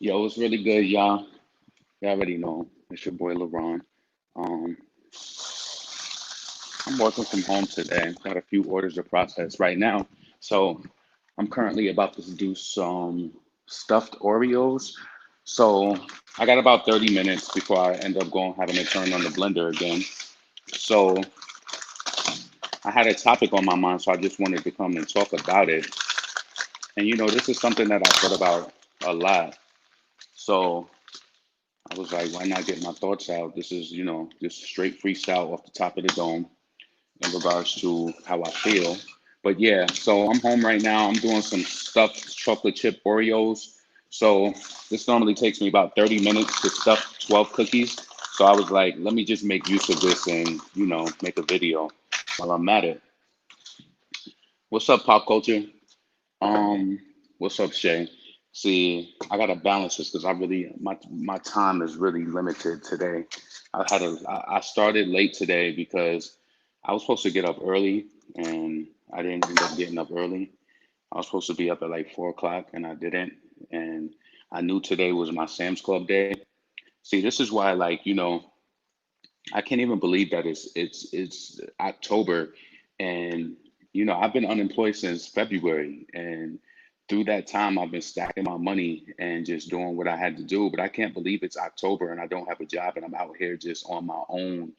Yo, it's really good, y'all. You already know. It's your boy LeBron. Um, I'm working from home today. Got a few orders to process right now. So I'm currently about to do some stuffed Oreos. So I got about 30 minutes before I end up going having to turn on the blender again. So I had a topic on my mind, so I just wanted to come and talk about it. And this is something that I thought about a lot. So I was like, why not get my thoughts out? This is, just straight freestyle off the top of the dome in regards to how I feel. But yeah, so I'm home right now. I'm doing some stuffed chocolate chip Oreos. So this normally takes me about 30 minutes to stuff 12 cookies. So I was like, let me just make use of this and, make a video while I'm at it. What's up, pop culture? Um, what's up, Shay? See, I gotta balance this because my time is really limited today. I started late today because I was supposed to get up early and I didn't end up getting up early. I was supposed to be up at like 4 o'clock and I didn't. And I knew today was my Sam's Club day. See, this is why I can't even believe that it's October, and I've been unemployed since February, and through that time I've been stacking my money and just doing what I had to do. But I can't believe it's October and I don't have a job and I'm out here just on my own,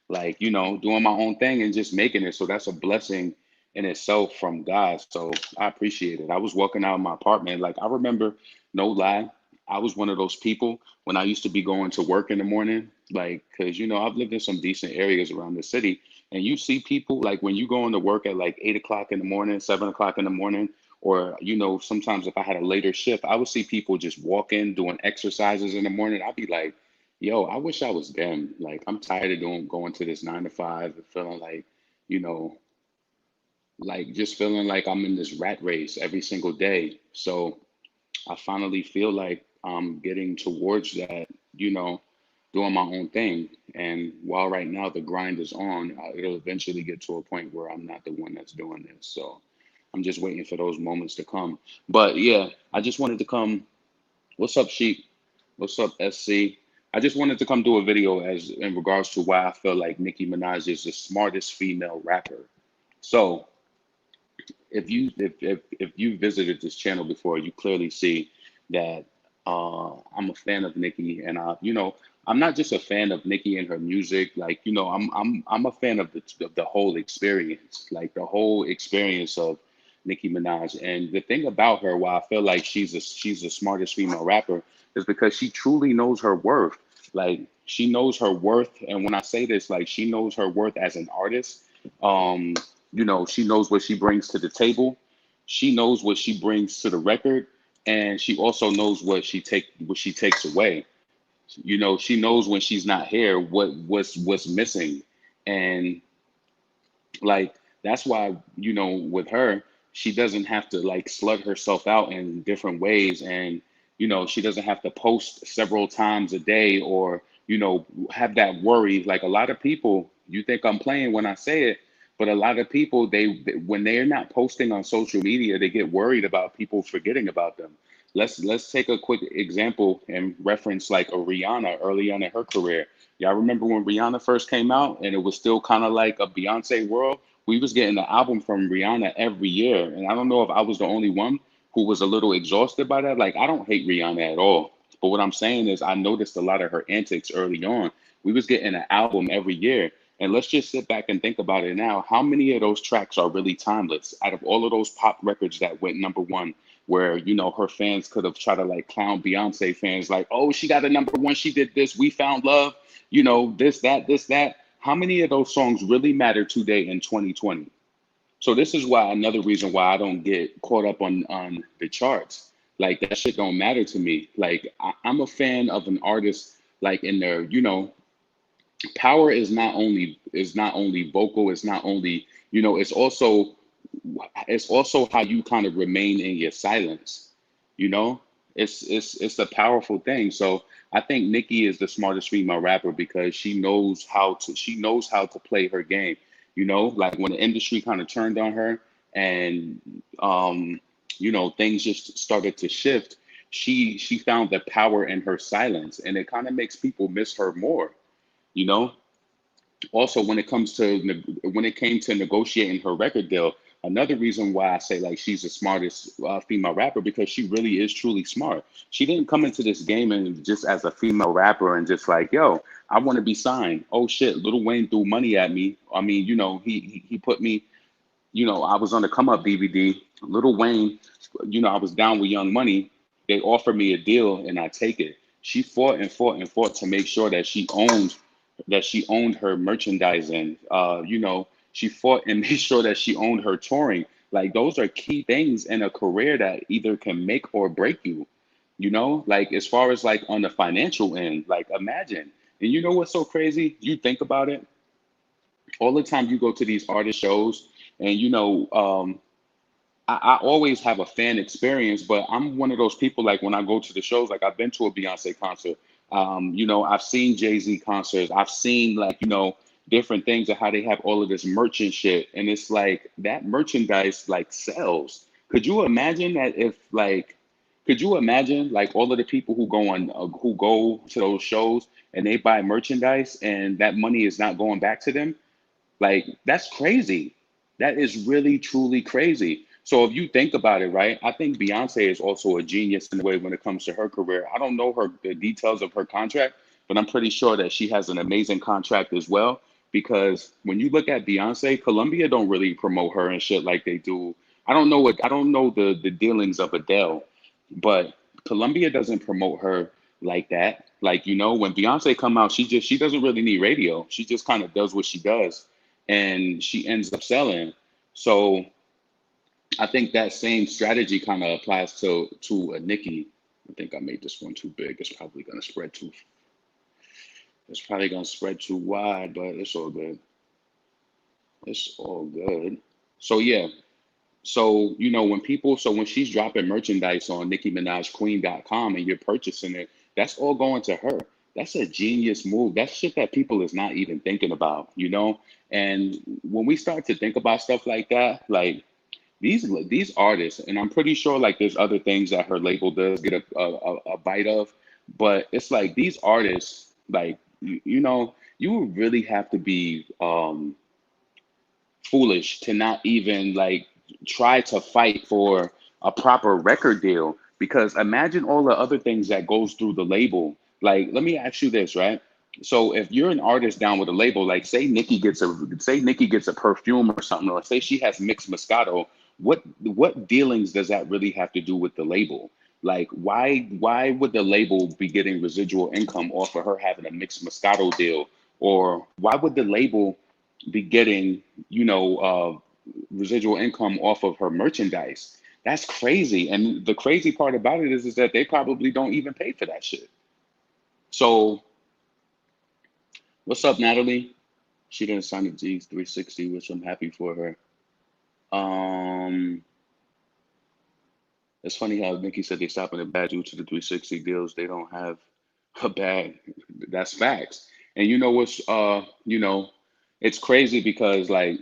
like doing my own thing and just making it. So that's a blessing in itself from God. So I appreciate it. I was walking out of my apartment, like I remember, no lie, I was one of those people when I used to be going to work in the morning, like, because I've lived in some decent areas around the city, and you see people like when you go into work at like 8 o'clock in the morning, 7 o'clock in the morning, or sometimes if I had a later shift, I would see people just walking, doing exercises in the morning. I'd be like, yo, I wish I was them. Like, I'm tired of doing going to this 9 to 5 and feeling you know, like just feeling like I'm in this rat race every single day. So I finally feel like I'm getting towards that, doing my own thing. And while right now the grind is on, it'll eventually get to a point where I'm not the one that's doing this. So I'm just waiting for those moments to come. But yeah, I just wanted to come. What's up, Sheep? What's up, SC? I just wanted to come do a video as in regards to why I feel like Nicki Minaj is the smartest female rapper. So if you visited this channel before, you clearly see that I'm a fan of Nicki, and I'm not just a fan of Nicki and her music. Like I'm a fan of the whole experience, like the whole experience of Nicki Minaj. And the thing about her, why I feel like she's the smartest female rapper, is because she truly knows her worth. Like she knows her worth, and when I say this, like she knows her worth as an artist. Um, she knows what she brings to the table. She knows what she brings to the record, and she also knows what she takes away. She knows when she's not here what's missing, and like that's why with her, she doesn't have to like slug herself out in different ways, and she doesn't have to post several times a day or have that worry. Like a lot of people, you think I'm playing when I say it, but a lot of people, when they're not posting on social media, they get worried about people forgetting about them. Let's take a quick example and reference like a Rihanna early on in her career. Y'all remember when Rihanna first came out and it was still kind of like a Beyonce world? We was getting the album from Rihanna every year. And I don't know if I was the only one who was a little exhausted by that. Like I don't hate Rihanna at all. But what I'm saying is I noticed a lot of her antics early on. We was getting an album every year. And let's just sit back and think about it now. How many of those tracks are really timeless? Out of all of those pop records that went number one, where her fans could have tried to like clown Beyonce fans, like, oh, she got a number one, she did this, we found love, this, that. How many of those songs really matter today in 2020? So this is why another reason why I don't get caught up on the charts. Like that shit don't matter to me. Like I'm a fan of an artist like in their, power is not only vocal, it's not only, it's also how you kind of remain in your silence. You know, it's a powerful thing. So I think Nicki is the smartest female rapper because she knows how to play her game. Like when the industry kind of turned on her and things just started to shift. she found the power in her silence, and it kind of makes people miss her more, you know. Also, when it came to negotiating her record deal, another reason why I say like she's the smartest female rapper, because she really is truly smart. She didn't come into this game and just as a female rapper and just like, yo, I want to be signed. Oh shit, Lil Wayne threw money at me. I mean, he put me, I was on the come up DVD. Little Wayne, I was down with Young Money. They offered me a deal and I take it. She fought and fought and fought to make sure that she owned her merchandising. She fought and made sure that she owned her touring. Like those are key things in a career that either can make or break you. Like as far as like on the financial end, like imagine. And you know what's so crazy? You think about it all the time you go to these artist shows and I always have a fan experience, but I'm one of those people like when I go to the shows, like I've been to a Beyonce concert. I've seen Jay-Z concerts. I've seen like, different things of how they have all of this merchant shit. And it's like that merchandise like sells. Could you imagine that if like could you imagine like all of the people who go to those shows and they buy merchandise and that money is not going back to them? Like, that's crazy. That is really, truly crazy. So if you think about it, right, I think Beyonce is also a genius in the way when it comes to her career. I don't know the details of her contract, but I'm pretty sure that she has an amazing contract as well. Because when you look at Beyonce, Columbia don't really promote her and shit like they do. I don't know the dealings of Adele, but Columbia doesn't promote her like that. Like, when Beyonce come out, she doesn't really need radio. She just kind of does what she does and she ends up selling. So I think that same strategy kind of applies to a Nicki. I think I made this one too big. It's probably gonna spread too wide, but it's all good. It's all good. So yeah. So, when she's dropping merchandise on NickiMinajQueen.com and you're purchasing it, that's all going to her. That's a genius move. That's shit that people is not even thinking about. And when we start to think about stuff like that, like these artists, and I'm pretty sure like there's other things that her label does get a bite of, but it's like these artists, like you would really have to be foolish to not even like try to fight for a proper record deal, because imagine all the other things that goes through the label. Like let me ask you this, right? So if you're an artist down with a label, like say Nikki gets a perfume or something, or say she has mixed Moscato, what dealings does that really have to do with the label? Like why would the label be getting residual income off of her having a mixed Moscato deal? Or why would the label be getting, residual income off of her merchandise? That's crazy. And the crazy part about it is that they probably don't even pay for that shit. So what's up, Natalie? She didn't sign a G360, which I'm happy for her. Um, it's funny how Nikki said they stopping the bag due to the 360 deals. They don't have a bag. That's facts. And it's crazy because like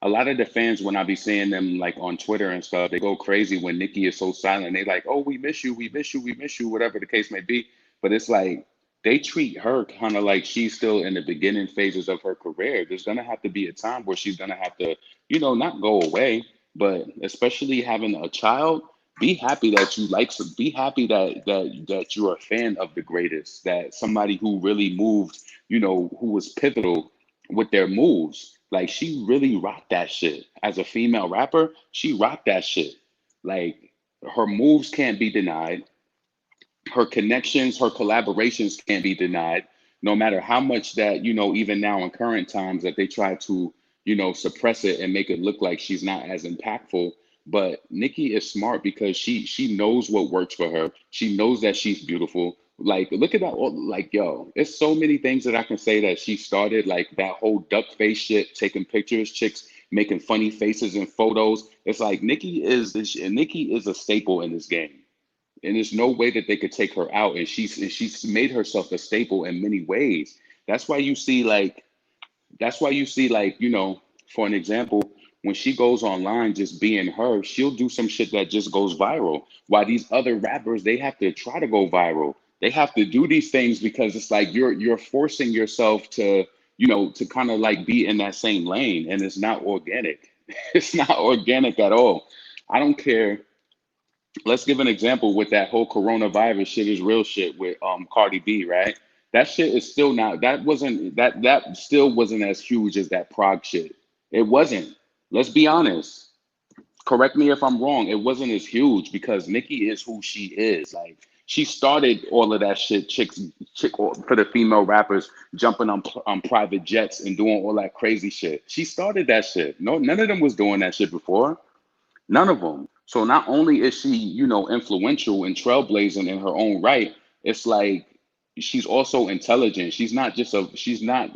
a lot of the fans, when I be seeing them like on Twitter and stuff, they go crazy when Nikki is so silent. They like, oh, we miss you, we miss you, we miss you, whatever the case may be. But it's like they treat her kind of like she's still in the beginning phases of her career. There's gonna have to be a time where she's gonna have to, not go away, but especially having a child. Be happy that you like. Be happy that you're a fan of the greatest. That somebody who really moved, who was pivotal with their moves. Like she really rocked that shit. As a female rapper, she rocked that shit. Like her moves can't be denied. Her connections, her collaborations can't be denied. No matter how much that, even now in current times that they try to, suppress it and make it look like she's not as impactful. But Nikki is smart because she knows what works for her. She knows that she's beautiful. Like, look at that. Like, yo, it's so many things that I can say that she started, like that whole duck face shit, taking pictures, chicks making funny faces in photos. It's like Nikki is a staple in this game, and there's no way that they could take her out. And she's made herself a staple in many ways. That's why you see like, for an example, when she goes online just being her, she'll do some shit that just goes viral. While these other rappers, they have to try to go viral. They have to do these things because it's like you're forcing yourself to, to kind of like be in that same lane, and it's not organic. It's not organic at all. I don't care. Let's give an example with that whole coronavirus shit is real shit with Cardi B, right? That shit is still not, that still wasn't as huge as that Prague shit. It wasn't. Let's be honest. Correct me if I'm wrong. It wasn't as huge because Nicki is who she is. Like she started all of that shit, chick for the female rappers jumping on private jets and doing all that crazy shit. She started that shit. No, none of them was doing that shit before. None of them. So not only is she, influential and trailblazing in her own right, it's like she's also intelligent. She's not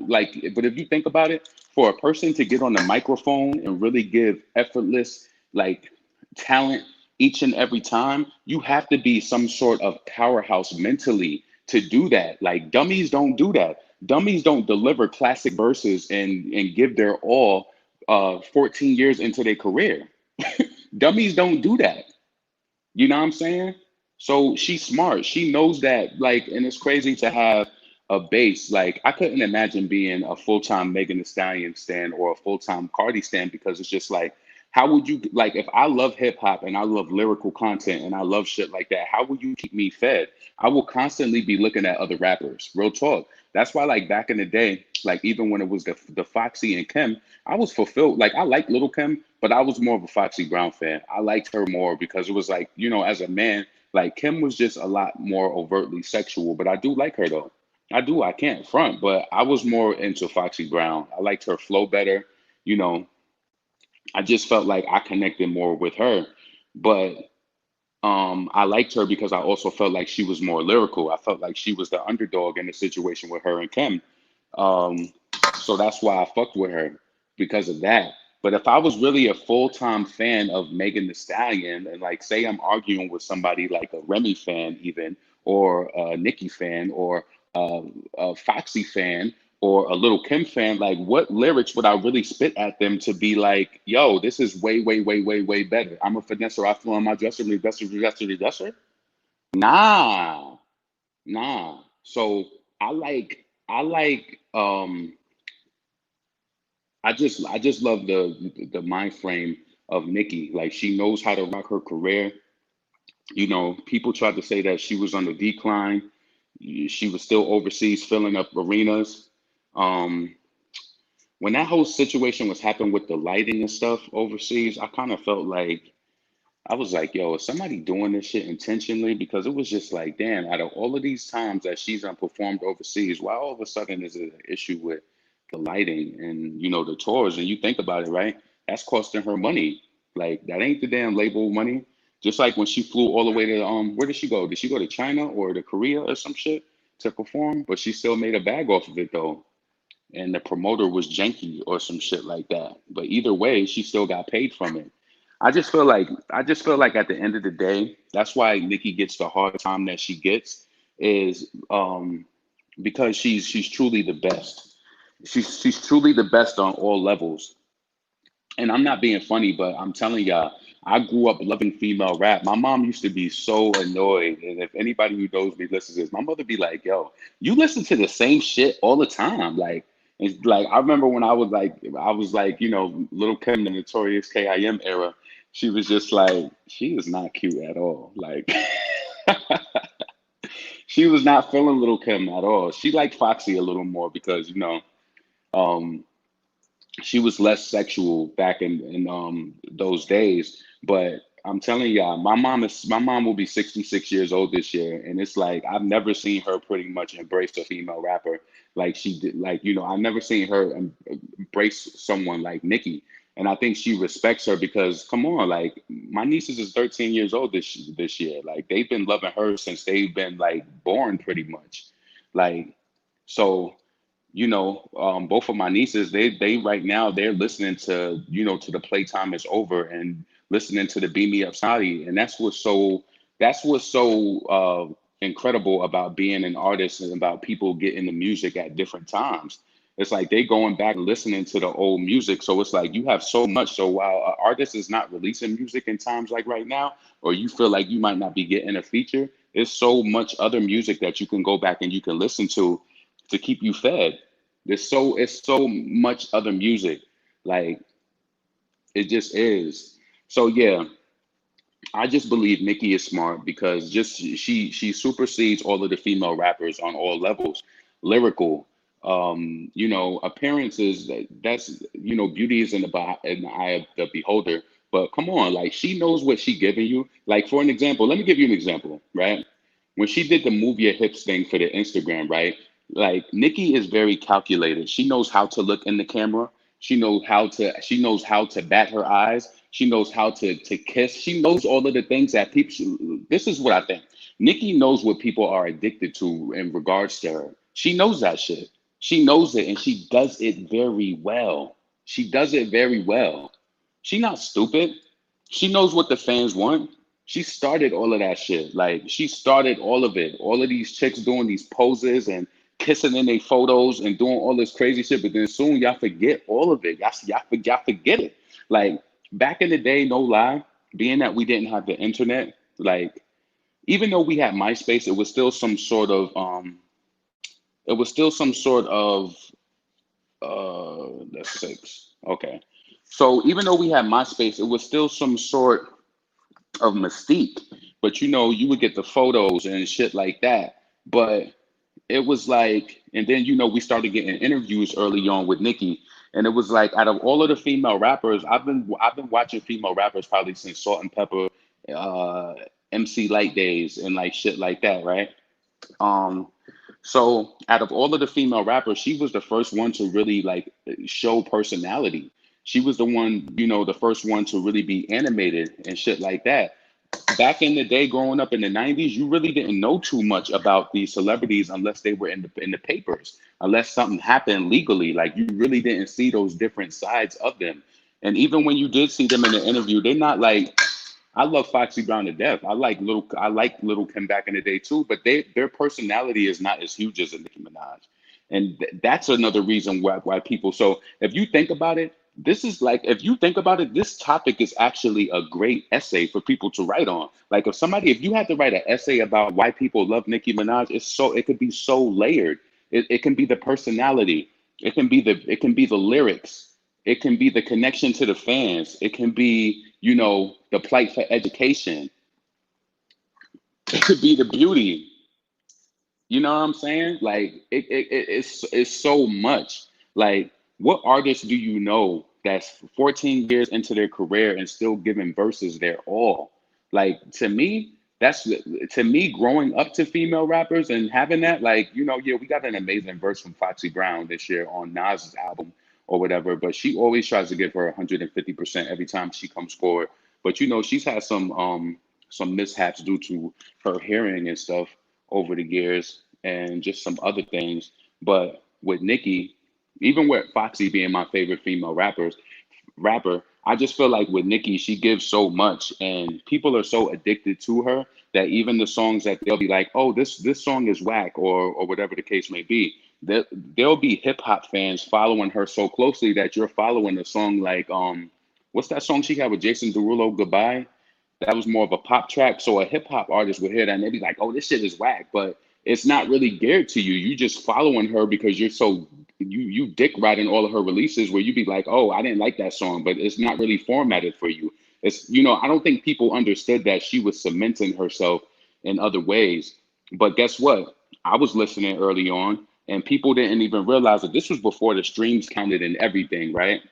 like, but if you think about it, for a person to get on the microphone and really give effortless, like talent each and every time, you have to be some sort of powerhouse mentally to do that. Like dummies don't do that. Dummies don't deliver classic verses and give their all 14 years into their career. Dummies don't do that. You know what I'm saying? So she's smart. She knows that, like, and it's crazy to have a base. Like, I couldn't imagine being a full-time Megan Thee Stallion stan or a full-time Cardi stan because it's just like, how would you like if I love hip hop and I love lyrical content and I love shit like that, how would you keep me fed? I will constantly be looking at other rappers. Real talk. That's why, like back in the day, like even when it was the Foxy and Kim, I was fulfilled. Like I like Little Kim, but I was more of a Foxy Brown fan. I liked her more because it was like, as a man, like Kim was just a lot more overtly sexual, but I do like her though. I do. I can't front, but I was more into Foxy Brown. I liked her flow better. You know, I just felt like I connected more with her. But I liked her because I also felt like she was more lyrical. I felt like she was the underdog in the situation with her and Kim. Um, so that's why I fucked with her because of that. But if I was really a full-time fan of Megan Thee Stallion, and like say I'm arguing with somebody like a Remy fan, even, or a Nicki fan, or a Foxy fan, or a Little Kim fan, like what lyrics would I really spit at them to be like, yo, this is way, way, way, way, way better. I'm a finesser, I flew on my dresser, dresser. Nah, nah. So I like I just love the mind frame of Nicki. Like she knows how to rock her career. People tried to say that she was on the decline. She was still overseas filling up arenas. Um, when that whole situation was happening with the lighting and stuff overseas, I kind of felt like I was like, yo, is somebody doing this shit intentionally? Because it was just like, damn, out of all of these times that she's performed overseas, why all of a sudden is it an issue with the lighting and, the tours? And you think about it, right? That's costing her money. Like, that ain't the damn label money. Just like when she flew all the way to, where did she go? Did she go to China or to Korea or some shit to perform? But she still made a bag off of it, though. And the promoter was janky or some shit like that. But either way, she still got paid from it. I just feel like at the end of the day, that's why Nikki gets the hard time that she gets is because she's truly the best. She's truly the best on all levels. And I'm not being funny, but I'm telling y'all, I grew up loving female rap. My mom used to be so annoyed. And if anybody who knows me listens to this, my mother be like, yo, you listen to the same shit all the time. Like, it's like I remember when I was like, Little Kim, the Notorious KIM era, she was just like, she is not cute at all. Like she was not feeling Little Kim at all. She liked Foxy a little more because, um she was less sexual back in those days. But I'm telling y'all, my mom will be 66 years old this year, and it's like I've never seen her pretty much embrace a female rapper like she did. Like I've never seen her embrace someone like Nicki, and I think she respects her because come on, like my nieces is 13 years old this year. Like they've been loving her since they've been like born, pretty much. Like so both of my nieces, they right now they're listening to the Playtime is over and listening to the Beam Me Up Saudi, and that's what's so incredible about being an artist and about people getting the music at different times. It's like they going back and listening to the old music. So it's like you have so much. So while an artist is not releasing music in times like right now, or you feel like you might not be getting a feature, there's so much other music that you can go back and you can listen to keep you fed. It's so much other music. Like it just is. So yeah, I just believe Nicki is smart because just she supersedes all of the female rappers on all levels, lyrical, appearances. That's beauty is in the eye of the beholder. But come on, like she knows what she giving you. Like for an example, let me give you an example, right? When she did the move your hips thing for the Instagram, right? Like Nicki is very calculated. She knows how to look in the camera. She knows how to bat her eyes. She knows how to kiss. She knows all of the things that people. This is what I think. Nicki knows what people are addicted to in regards to her. She knows that shit. She knows it, and she does it very well. She does it very well. She not stupid. She knows what the fans want. She started all of that shit. Like she started all of it. All of these chicks doing these poses and kissing in their photos and doing all this crazy shit. But then soon y'all forget all of it. Y'all forget it. Like back in the day, no lie, being that we didn't have the internet, like even though we had MySpace, it was still some sort of that's six. Okay. So even though we had MySpace, it was still some sort of mystique. But you would get the photos and shit like that. But it was like, and then we started getting interviews early on with Nicki, and it was like out of all of the female rappers, I've been watching female rappers probably since Salt and Pepper, uh, MC Light days, and like shit like that, right? Um, so out of all of the female rappers, she was the first one to really like show personality. She was the one, the first one to really be animated and shit like that. Back in the day, growing up in the '90s, you really didn't know too much about these celebrities unless they were in the papers, unless something happened legally. Like you really didn't see those different sides of them. And even when you did see them in the interview, they're not like I love Foxy Brown to death. I like Little Kim back in the day too, but their personality is not as huge as a Nicki Minaj, and that's another reason why people. So if you think about it, this topic is actually a great essay for people to write on. Like if you had to write an essay about why people love Nicki Minaj, it could be so layered. It can be the personality. It can be the lyrics. It can be the connection to the fans. It can be, the plight for education. It could be the beauty. You know what I'm saying? Like it's so much. Like what artists do you know that's 14 years into their career and still giving verses their all? Like to me growing up to female rappers and having that, like, yeah, we got an amazing verse from Foxy Brown this year on Nas's album or whatever, but she always tries to give her 150% every time she comes forward. But she's had some mishaps due to her hearing and stuff over the years and just some other things. But with Nicki, even with Foxy being my favorite female rapper, I just feel like with Nicki, she gives so much, and people are so addicted to her that even the songs that they'll be like, "Oh, this song is whack," or whatever the case may be, there'll be hip hop fans following her so closely that you're following a song like what's that song she had with Jason Derulo, Goodbye? That was more of a pop track. So a hip hop artist would hear that and they'd be like, "Oh, this shit is whack," but it's not really geared to you. You just following her because you dick riding all of her releases where you be like, "Oh, I didn't like that song," but it's not really formatted for you. I don't think people understood that she was cementing herself in other ways. But guess what? I was listening early on and people didn't even realize that this was before the streams counted and everything, right?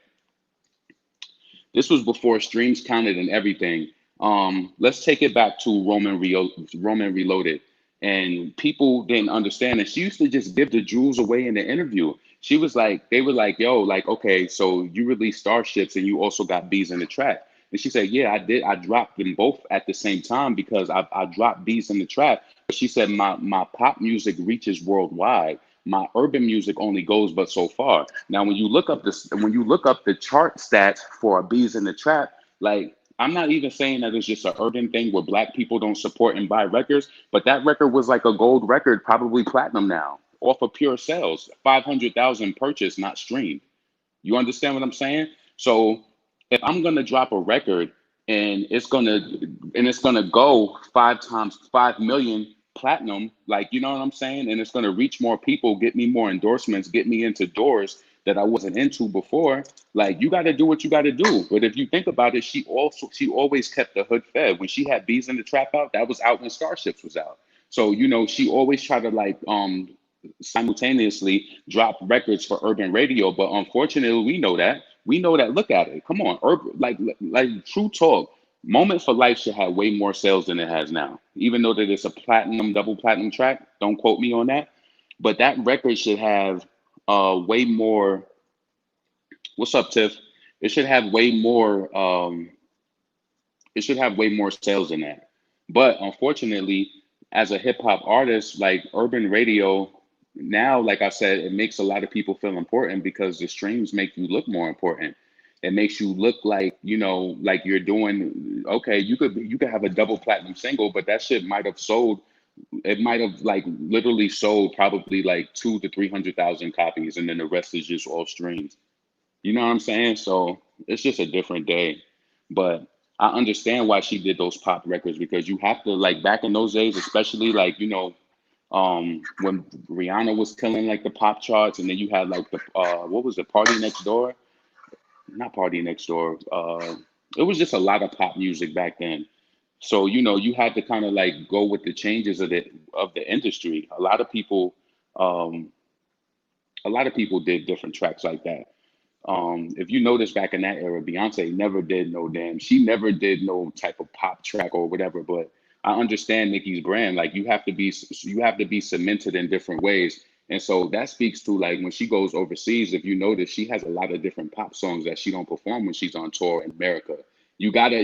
This was before streams counted and everything. Let's take it back to Roman Reloaded. And people didn't understand. And she used to just give the jewels away in the interview. She was like, they were like, "Yo, like, okay, so you released Starships and you also got Bees in the Trap." And she said, "Yeah, I did. I dropped them both at the same time because I dropped Bees in the Trap." But she said, my pop music reaches worldwide. My urban music only goes but so far. Now, when you look up the chart stats for Bees in the Trap, like I'm not even saying that it's just an urban thing where black people don't support and buy records, but that record was like a gold record, probably platinum now, off of pure sales, 500,000 purchase, not streamed. You understand what I'm saying? So if I'm gonna drop a record and it's gonna go 5 times 5 million platinum, like you know what I'm saying, and it's gonna reach more people, get me more endorsements, get me into doors that I wasn't into before. Like you got to do what you got to do. But if you think about it, she always kept the hood fed. When she had Bees in the Trap out, that was out when Starships was out. So she always tried to like simultaneously drop records for urban radio, but unfortunately, we know that. We know that. Look at it. Come on, urban, like true talk. Moment for Life should have way more sales than it has now. Even though that it's a platinum, double platinum track. Don't quote me on that. But that record should have way more. What's up, Tiff? It should have way more. It should have way more sales than that. But unfortunately, as a hip hop artist, like urban radio, now, like I said, it makes a lot of people feel important because the streams make you look more important. It makes you look like, like you're doing okay. You could have a double platinum single, but that shit might have sold. It might have like literally sold probably like 2 to 300,000 copies, and then the rest is just all streams. You know what I'm saying? So it's just a different day. But I understand why she did those pop records because you have to like back in those days, especially like, when Rihanna was killing like the pop charts, and then you had like the what was it, Party Next Door? Not Party Next Door. It was just a lot of pop music back then. So, you had to kind of like go with the changes of the industry. Um, a lot of people did different tracks like that. If you notice back in that era, Beyonce never did no damn. She never did no type of pop track or whatever. But I understand Nicki's brand. Like you have to be cemented in different ways. And so that speaks to like when she goes overseas. If you notice, she has a lot of different pop songs that she don't perform when she's on tour in America. You gotta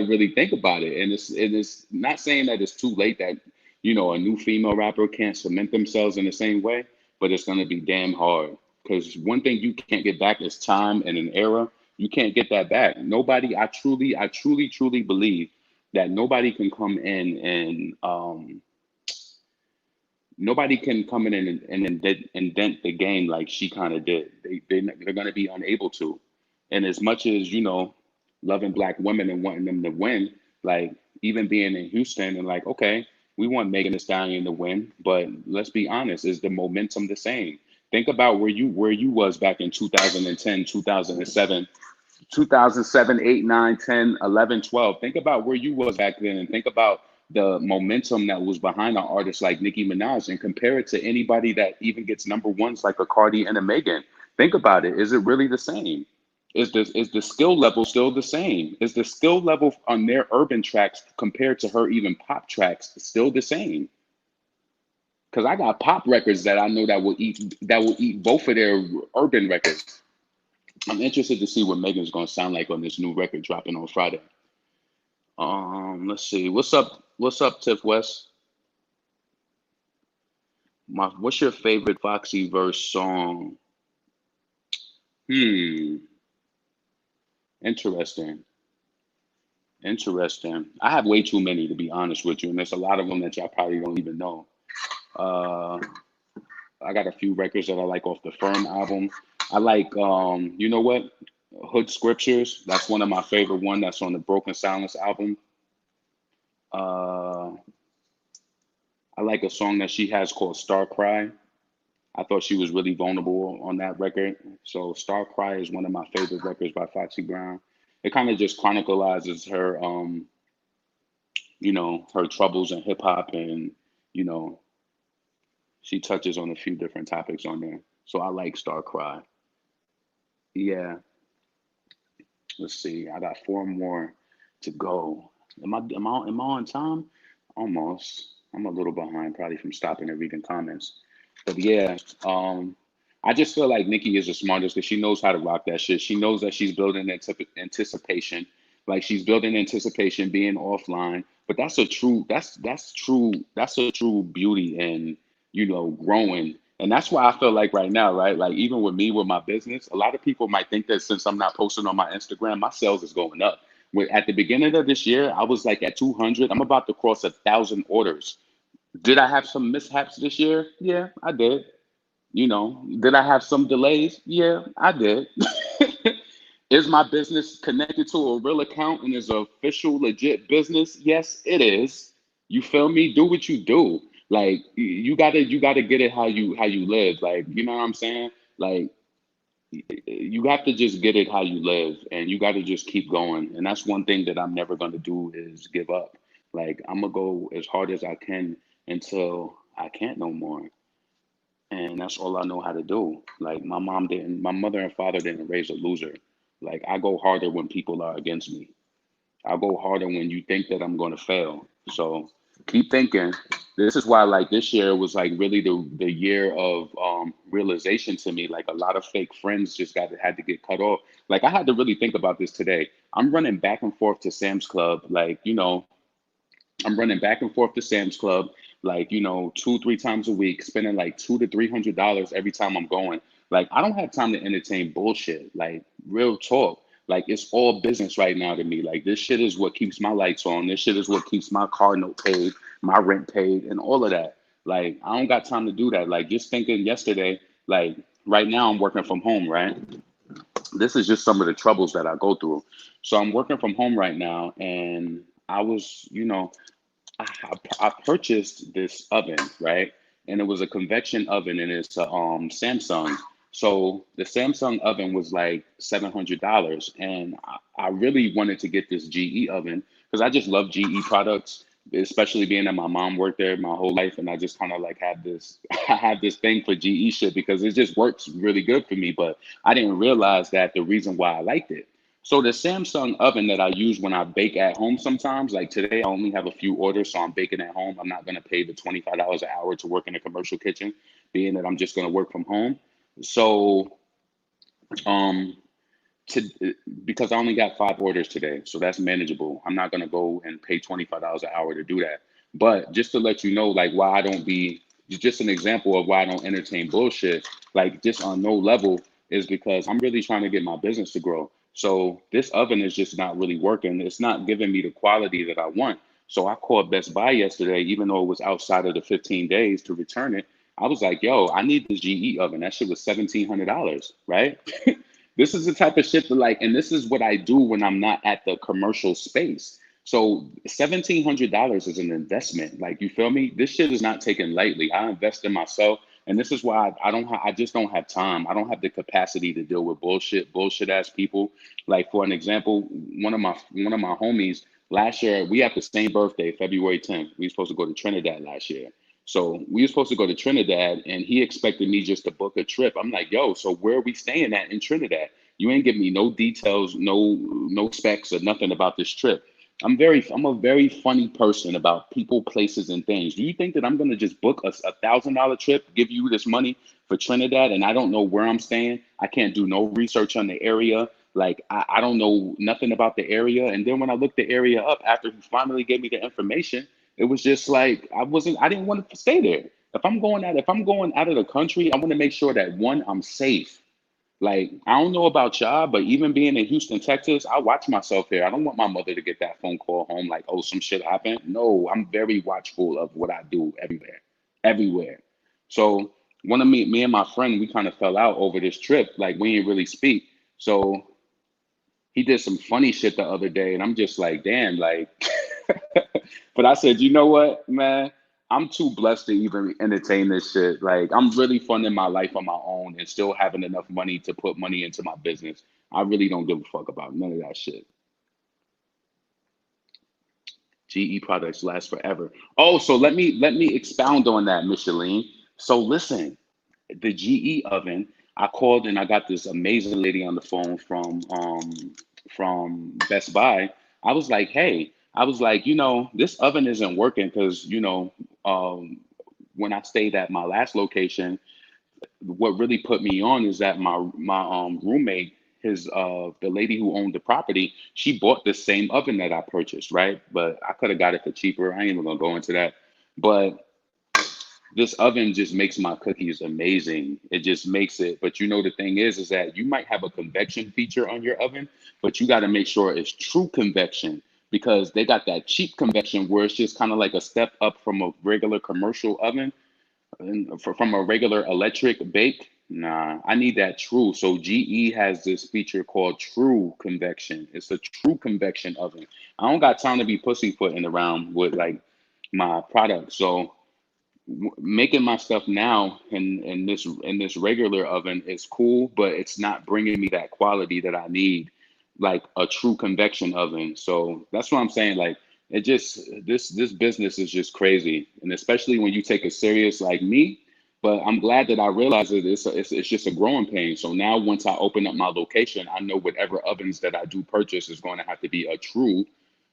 really think about it. And it's not saying that it's too late that a new female rapper can't cement themselves in the same way, but it's gonna be damn hard. Because one thing you can't get back is time and an era. You can't get that back. Nobody, I truly believe that nobody can come in and indent the game like she kind of did. They're going to be unable to. And as much as, loving black women and wanting them to win, like even being in Houston and like, okay, we want Megan Thee Stallion to win, but let's be honest, is the momentum the same? Think about where you was back in 2010, 2007, 2007, 8, 9, 10, 11, 12. Think about where you was back then and think about the momentum that was behind an artist like Nicki Minaj and compare it to anybody that even gets number ones like a Cardi and a Megan. Think about it. Is it really the same? Is the skill level still the same? Is the skill level on their urban tracks compared to her even pop tracks still the same? Because I got pop records that I know that will eat both of their urban records. I'm interested to see what Megan's gonna sound like on this new record dropping on Friday. Let's see. What's up? What's up, Tiff West? What's your favorite Foxy verse song? Hmm. Interesting. Interesting. I have way too many to be honest with you, and there's a lot of them that y'all probably don't even know. Uh, I got a few records that I like off the Firm album. I like, you know what? Hood Scriptures. That's one of my favorite one. That's on the Broken Silence album. Uh, I like a song that she has called Star Cry. I thought she was really vulnerable on that record. So Star Cry is one of my favorite records by Foxy Brown. It kind of just chronicalizes her, her troubles in hip hop, and you know, she touches on a few different topics on there. So I like Star Cry. Yeah, let's see. I got four more to go. Am I on time? Almost. I'm a little behind, probably from stopping and reading comments. But yeah, I just feel like Nikki is the smartest because she knows how to rock that shit. She knows that she's building anticipation, like she's building anticipation, being offline. But that's a true beauty in growing. And that's why I feel like right now, right? Like even with me with my business, a lot of people might think that since I'm not posting on my Instagram, my sales is going up. At the beginning of this year, I was like at 200. I'm about to cross 1,000 orders Did I have some mishaps this year? Yeah, I did. Did I have some delays? Yeah, I did. Is my business connected to a real account and is an official legit business? Yes, it is. You feel me? Do what you do. Like you gotta get it how you live. Like, you know what I'm saying? Like, you have to just get it how you live, and you got to just keep going. And that's one thing that I'm never going to do is give up. Like, I'm gonna go as hard as I can until I can't no more, and that's all I know how to do. Like, my mother and father didn't raise a loser. Like, I go harder when people are against me. I go harder when you think that I'm going to fail. So keep thinking. This is why, like, this year was like really the year of realization to me. Like, a lot of fake friends just had to get cut off. Like, I had to really think about this today. I'm running back and forth to Sam's Club. Like, I'm running back and forth to Sam's Club, like, 2, 3 times a week, spending like $200 to $300 every time I'm going. Like, I don't have time to entertain bullshit. Like, real talk. Like, it's all business right now to me. Like, this shit is what keeps my lights on. This shit is what keeps my car note paid, my rent paid, and all of that. Like, I don't got time to do that. Like, just thinking yesterday, like, right now I'm working from home, right? This is just some of the troubles that I go through. So I'm working from home right now, and I was, I purchased this oven, right? And it was a convection oven, and it's a Samsung. So the Samsung oven was like $700, and I really wanted to get this GE oven because I just love GE products, especially being that my mom worked there my whole life, and I just kind of like had this I had this thing for GE shit because it just works really good for me. But I didn't realize that the reason why I liked it. So the Samsung oven that I use when I bake at home sometimes, like today, I only have a few orders, so I'm baking at home. I'm not gonna pay the $25 an hour to work in a commercial kitchen, being that I'm just gonna work from home. So, um, to because I only got 5 orders today, so that's manageable. I'm not gonna go and pay $25 an hour to do that. But just to let you know, like, why I don't be just an example of why I don't entertain bullshit, like, just on no level, is because I'm really trying to get my business to grow. So this oven is just not really working. It's not giving me the quality that I want. So I called Best Buy yesterday, even though it was outside of the 15 days to return it. I was like, yo, I need this GE oven. That shit was $1,700, right? This is the type of shit that, like, and this is what I do when I'm not at the commercial space. So $1,700 is an investment. Like, you feel me? This shit is not taken lightly. I invest in myself, and this is why I don't. I just don't have time. I don't have the capacity to deal with bullshit ass people. Like, for an example, one of my homies last year, we have the same birthday, February 10th. We were supposed to go to Trinidad last year. So we were supposed to go to Trinidad, and he expected me just to book a trip. I'm like, yo, so where are we staying at in Trinidad? You ain't give me no details, no specs or nothing about this trip. I'm a very funny person about people, places, and things. Do you think that I'm gonna just book a $1,000 trip, give you this money for Trinidad, and I don't know where I'm staying? I can't do no research on the area. Like, I don't know nothing about the area. And then when I looked the area up after he finally gave me the information, it was just like I didn't want to stay there. If I'm going out of the country, I want to make sure that, one, I'm safe. Like, I don't know about y'all, but even being in Houston, Texas, I watch myself here. I don't want my mother to get that phone call home like, oh, some shit happened. No, I'm very watchful of what I do everywhere, everywhere. So one of me and my friend, we kind of fell out over this trip. Like, we didn't really speak. So he did some funny shit the other day, and I'm just like, damn, like. But I said, you know what, man? I'm too blessed to even entertain this shit. Like, I'm really funding my life on my own and still having enough money to put money into my business. I really don't give a fuck about none of that shit. GE products last forever. Oh, so let me expound on that, Micheline. So listen, the GE oven, I called and I got this amazing lady on the phone from Best Buy. I was like, hey, I was like, this oven isn't working because, when I stayed at my last location, what really put me on is that my roommate, his the lady who owned the property, she bought the same oven that I purchased, right? But I could have got it for cheaper. I ain't even gonna go into that. But this oven just makes my cookies amazing. It just makes it. But the thing is that you might have a convection feature on your oven, but you got to make sure it's true convection. because they got that cheap convection where it's just kind of like a step up from a regular commercial oven and from a regular electric bake. Nah, I need that true. So GE has this feature called True Convection. It's a true convection oven. I don't got time to be pussyfooting around with like my product. So making my stuff now in this regular oven is cool, but it's not bringing me that quality that I need, like a true convection oven. So that's what I'm saying. Like it just this business is just crazy, and especially when you take it serious like me. But I'm glad that I realized that it's just a growing pain. So now once I open up my location, I know whatever ovens that I do purchase is going to have to be a true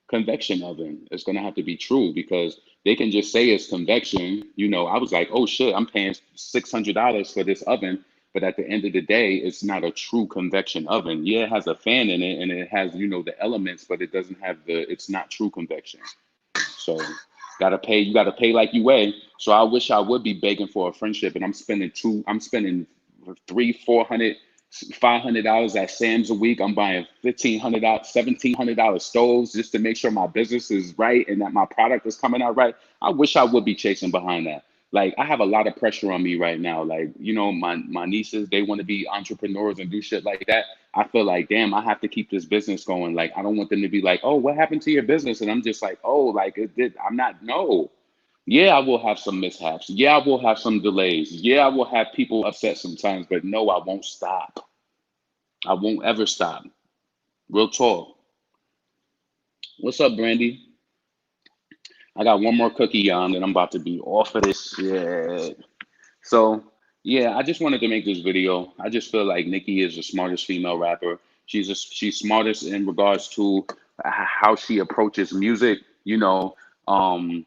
convection oven. It's going to have to be true because they can just say it's convection. You know, I was like, oh shit, I'm paying $600 for this oven. But at the end of the day, it's not a true convection oven. Yeah, it has a fan in it and it has, you know, the elements, but it doesn't have it's not true convection. So you gotta pay like you weigh. So I wish I would be begging for a friendship and I'm spending three, 400, $500 at Sam's a week. I'm buying $1,500, $1,700 stoves just to make sure my business is right and that my product is coming out right. I wish I would be chasing behind that. Like I have a lot of pressure on me right now. Like, you know, my nieces, they want to be entrepreneurs and do shit like that. I feel like, damn, I have to keep this business going. Like, I don't want them to be like, oh, what happened to your business? And I'm just like, oh, like it did. I'm not, no. Yeah, I will have some mishaps. Yeah, I will have some delays. Yeah, I will have people upset sometimes, but no, I won't stop. I won't ever stop. Real talk. What's up, Brandy? I got one more cookie on, and I'm about to be off of this shit. So, yeah, I just wanted to make this video. I just feel like Nicki is the smartest female rapper. She's smartest in regards to how she approaches music. Um,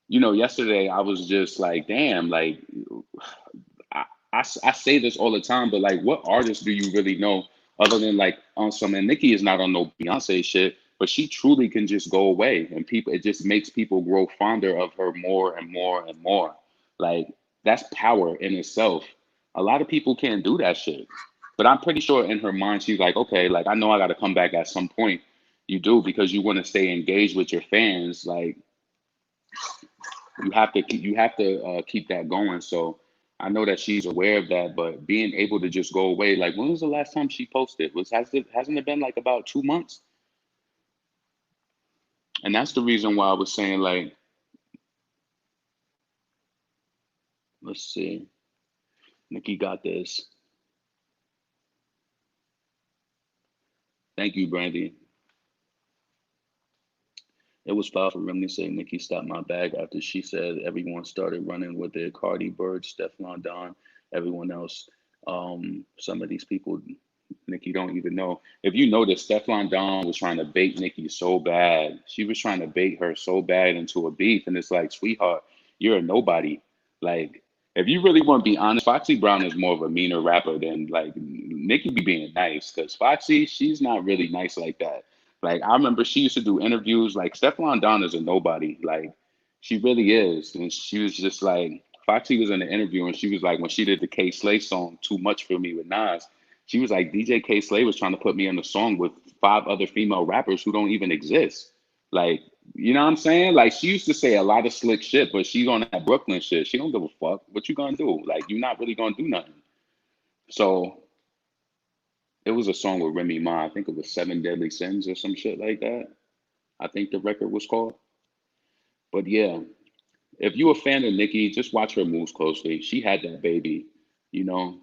yesterday I was just like, damn, like I say this all the time, but like, what artists do you really know other than like on some? And Nicki is not on no Beyonce shit, but she truly can just go away, and people, it just makes people grow fonder of her more and more and more. Like that's power in itself. A lot of people can't do that shit, but I'm pretty sure in her mind she's like, okay, like I know I got to come back at some point. You do because you want to stay engaged with your fans. Like you have to keep that going. So I know that she's aware of that, but being able to just go away, like when was the last time she posted? Hasn't it been like about 2 months? And that's the reason why I was saying like, let's see, Nikki got this. Thank you, Brandy. It was foul for Remy to say Nikki stopped my bag after she said everyone started running with it. Cardi, Bird, Stefan Don, everyone else. Some of these people Nikki don't even know. If you notice, Stefan Don was trying to bait Nikki so bad. She was trying to bait her so bad into a beef. And it's like, sweetheart, you're a nobody. Like, if you really want to be honest, Foxy Brown is more of a meaner rapper than like Nikki be being nice. Because Foxy, she's not really nice like that. Like, I remember she used to do interviews. Like, Stefan Don is a nobody. Like, she really is. And she was just like, Foxy was in the interview and she was like, when she did the K Slay song, Too Much for Me with Nas, she was like, DJ K Slay was trying to put me on the song with 5 other female rappers who don't even exist. Like, you know what I'm saying? Like, she used to say a lot of slick shit, but she's on that Brooklyn shit. She don't give a fuck. What you gonna do? Like, you're not really gonna do nothing. So it was a song with Remy Ma. I think it was Seven Deadly Sins or some shit like that. I think the record was called. But yeah, if you a fan of Nicki, just watch her moves closely. She had that baby. You know,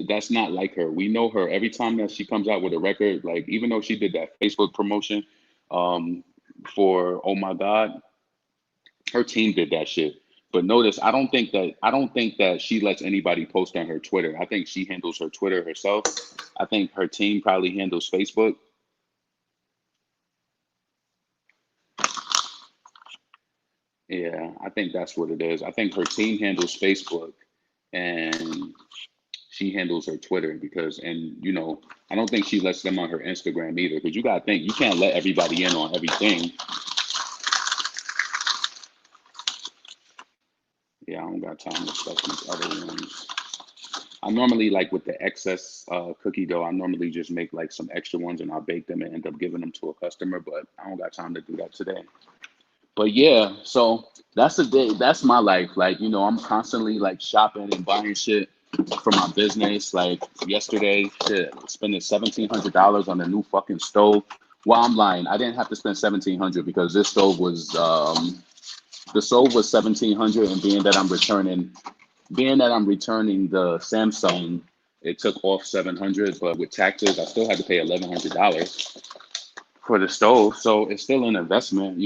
that's not like her. We know her every time that she comes out with a record. Like even though she did that Facebook promotion um, for Oh My God, her team did that shit. But notice, I don't think that she lets anybody post on her Twitter. I think she handles her Twitter herself. I think her team probably handles Facebook. Yeah, I think that's what it is. I think her team handles Facebook and she handles her Twitter because, and you know, I don't think she lets them on her Instagram either. Because you gotta think, you can't let everybody in on everything. Yeah, I don't got time to stuff these other ones. I normally like with the excess cookie dough, I normally just make like some extra ones and I bake them and end up giving them to a customer, but I don't got time to do that today. But yeah, so that's the day. That's my life. Like, I'm constantly like shopping and buying shit for my business. Like yesterday, shit, spending $1,700 on a new fucking stove. Well, I'm lying. I didn't have to spend 1,700 because this stove was the stove was 1,700, and being that I'm returning the Samsung, it took off 700. But with taxes, I still had to pay $1,100 for the stove. So it's still an investment.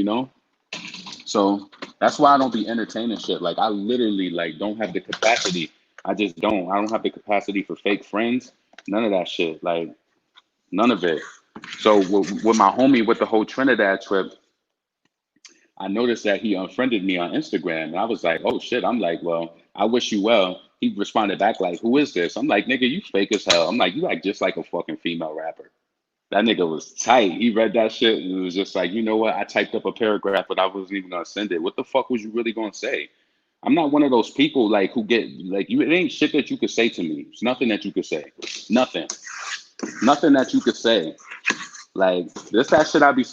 So that's why I don't be entertaining shit. Like I literally like don't have the capacity. I just don't. I don't have the capacity for fake friends. None of that shit. Like none of it. So with my homie with the whole Trinidad trip, I noticed that he unfriended me on Instagram. And I was like, oh shit. I'm like, well, I wish you well. He responded back like, who is this? I'm like, nigga, you fake as hell. I'm like, you like just like a fucking female rapper. That nigga was tight. He read that shit and it was just like, you know what? I typed up a paragraph, but I wasn't even gonna send it. What the fuck was you really gonna say? I'm not one of those people like who get like you. It ain't shit that you could say to me. It's nothing that you could say. Nothing. Nothing that you could say. Like this that shit I be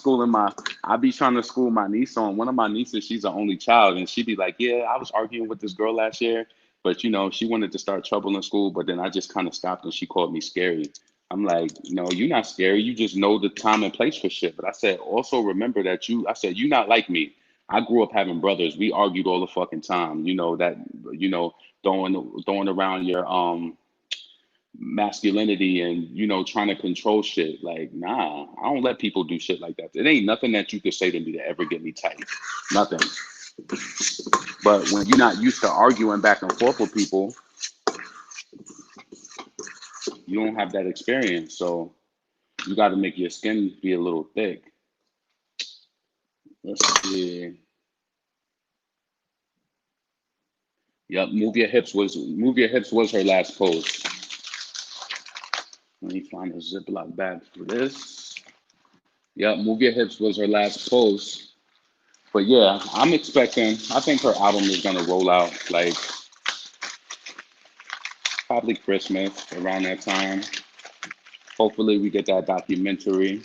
trying to school my niece on. One of my nieces, she's an only child, and she be like, yeah, I was arguing with this girl last year, but she wanted to start trouble in school, but then I just kind of stopped and she called me scary. I'm like, no, you're not scary. You just know the time and place for shit. But I said, also remember that I said, you not like me. I grew up having brothers. We argued all the fucking time. You know, throwing around your masculinity and trying to control shit. Like, nah, I don't let people do shit like that. It ain't nothing that you could say to me to ever get me tight. Nothing. But when you're not used to arguing back and forth with people, you don't have that experience. So you got to make your skin be a little thick. Let's see. Yep, move your hips was her last post. Let me find a Ziploc bag for this. Yep, move your hips was her last post. But yeah, I think her album is gonna roll out like probably Christmas around that time. Hopefully we get that documentary.